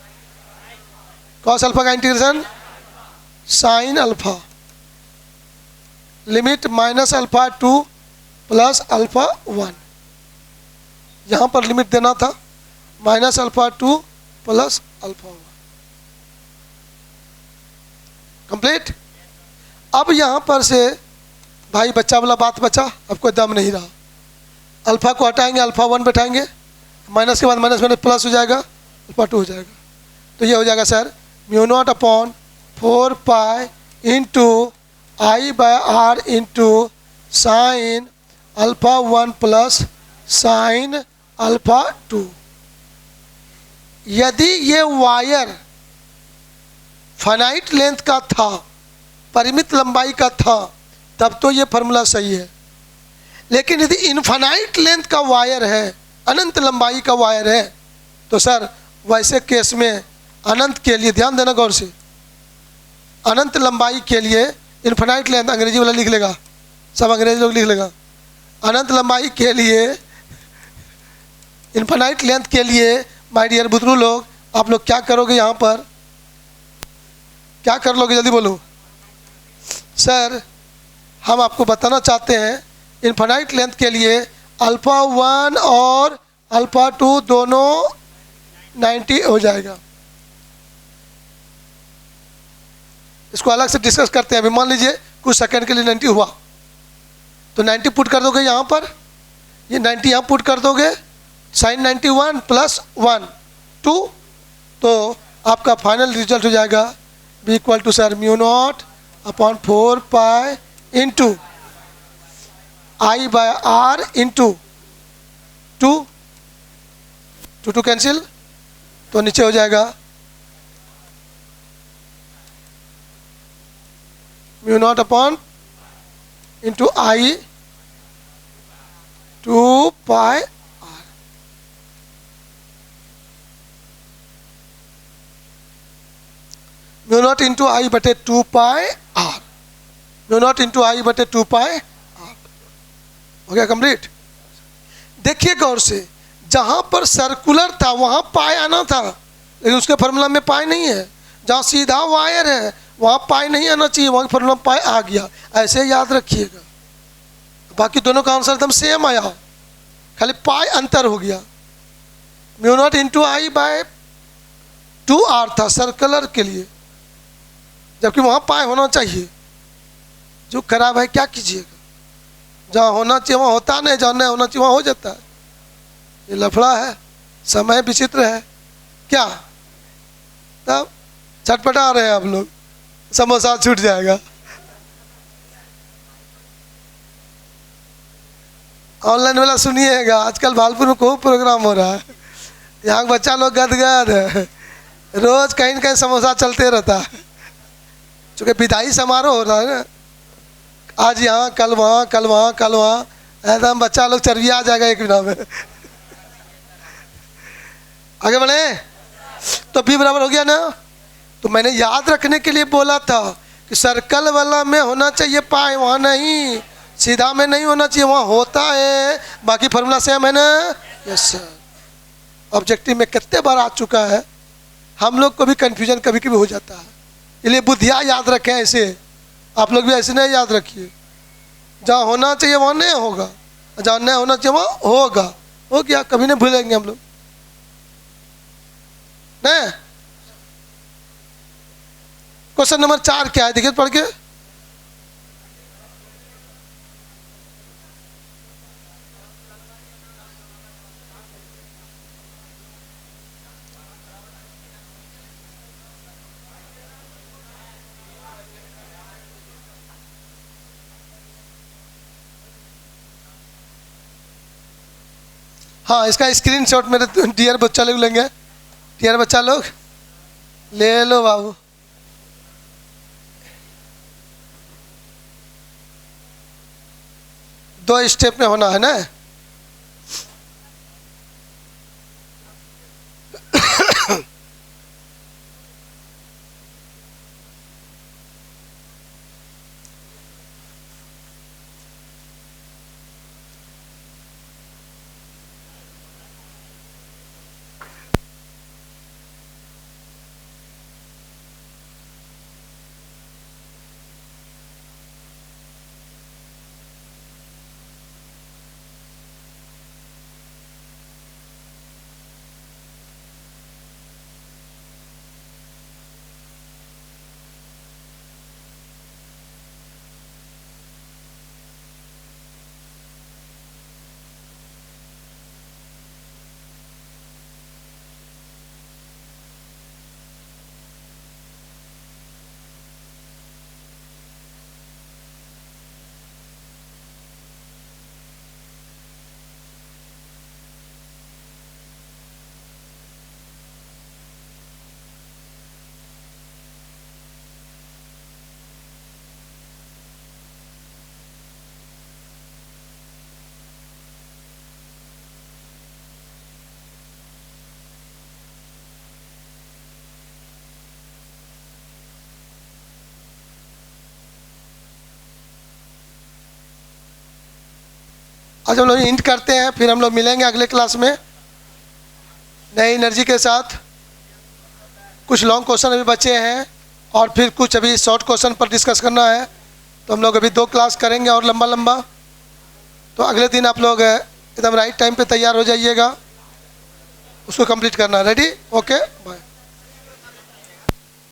कॉस अल्फा का integration sine alpha, limit minus alpha 2 plus alpha 1। यहाँ पर limit देना था minus alpha 2 plus alpha 1। Complete. अब यहाँ पर से भाई बच्चा वाला बात बचा, अब कोई दम नहीं रहा। अल्फा को हटाएंगे, अल्फा 1 बैठाएंगे, माइनस के बाद माइनस माइनस प्लस हो जाएगा, अल्फा 2 हो जाएगा। तो ये हो जाएगा sir mu naught upon 4 pi into I by R into sine alpha 1 plus sine alpha 2। यदि ये वायर फाइनाइट लेंथ का था, परिमित लंबाई का था, तब तो ये फार्मूला सही है। लेकिन यदि इनफाइनाइट लेंथ का वायर है, अनंत लंबाई का वायर है, तो सर वैसे केस में अनंत के लिए ध्यान देना गौर से, अनंत लंबाई के लिए इनफाइनाइट लेंथ अंग्रेजी वाला लिख लेगा, सब अंग्रेजी लोग लिख लेगा। अनंत लंबाई के लिए, इनफाइनाइट लेंथ के लिए माय डियर बुतरू लोग, आप लोग क्या करोगे? यहाँ पर क्या कर लोगे? जल्दी बोलो सर। हम आपको बताना चाहते हैं इनफाइनाइट लेंथ के लिए अल्फा 1 और अल्फा 2 दोनों 90 हो जाएगा। इसको अलग से डिस्कस करते हैं। अभी मान लीजिए कुछ सेकंड के लिए 90 हुआ तो 90 पुट कर दोगे यहाँ पर, ये 90 यहाँ पुट कर दोगे, साइन 91 प्लस 1 2, तो आपका फाइनल रिजल्ट हो जाएगा B equal to sir mu naught upon 4 pi into I by R into 2 2 cancel, तो नीचे हो जाएगा mu naught upon into I 2 pi R. Mu naught into I बटे 2 pi R, mu naught into I बटे 2 pi are. हो गया complete. देखिए गौर से, जहां पर सर्कुलर था वहां पाई आना था, लेकिन उसके फॉर्मूला में पाई नहीं है। जहां सीधा वायर है वहां पाई नहीं आना चाहिए, वहां फॉर्मूला पाई आ गया। ऐसे याद रखिएगा। बाकी दोनों का आंसर एकदम सेम आया, खाली पाई अंतर हो गया। Mu naught into I by 2 R था सर्कुलर के लिए, जबकि वहां पाई होना चाहिए। जो खराब है क्या कीजिएगा, जहाँ होना चाहिए वहाँ होता नहीं, जहाँ नहीं होना चाहिए वहाँ हो जाता है। ये लफड़ा है, समय विचित्र है क्या। तब छटपटा रहे हैं आप लोग, समोसा छूट जाएगा। ऑनलाइन वाला सुनिएगा, आजकल भालपुर में खूब प्रोग्राम हो रहा है। यहाँ के बच्चा लोग गदगद है, रोज कहीं न कहीं समोसा चलते रहता है। चूँकि विदाई समारोह हो रहा है ना, आज यहाँ कल वहाँ कल वहाँ कल वहाँ, एकदम बच्चा लोग चर्बिया आ जाएगा एक महीना में। आगे बढ़े तो बी बराबर हो गया ना। तो मैंने याद रखने के लिए बोला था कि सर्कल वाला में होना चाहिए पाई, वहाँ नहीं, सीधा में नहीं होना चाहिए, वहाँ होता है। बाकी फॉर्मूला सेम है ना। Yes sir. ऑब्जेक्टिव में कितने बार आ चुका है, हम लोग को भी कन्फ्यूजन कभी कभी हो जाता है। इसलिए बुद्धिया याद रखें ऐसे, आप लोग भी ऐसे नहीं याद रखिए। जहाँ होना चाहिए वहाँ नहीं होगा, जहाँ नहीं होना चाहिए वहाँ होगा। हो गया, कभी नहीं भूलेंगे हम लोग नहीं। क्वेश्चन नंबर 4 क्या है, देखिए पढ़ के। हाँ, इसका स्क्रीनशॉट मेरे डियर बच्चा लोग लेंगे। डियर बच्चा लोग ले लो बाबू। दो स्टेप में होना है ना। आज हम लोग इंट करते हैं, फिर हम लोग मिलेंगे अगले क्लास में नई एनर्जी के साथ। कुछ लॉन्ग क्वेश्चन अभी बचे हैं और फिर कुछ अभी शॉर्ट क्वेश्चन पर डिस्कस करना है। तो हम लोग अभी 2 क्लास करेंगे और लंबा लंबा। तो अगले दिन आप लोग एकदम राइट टाइम पे तैयार हो जाइएगा। उसको कंप्लीट करना। रेडी? Okay bye.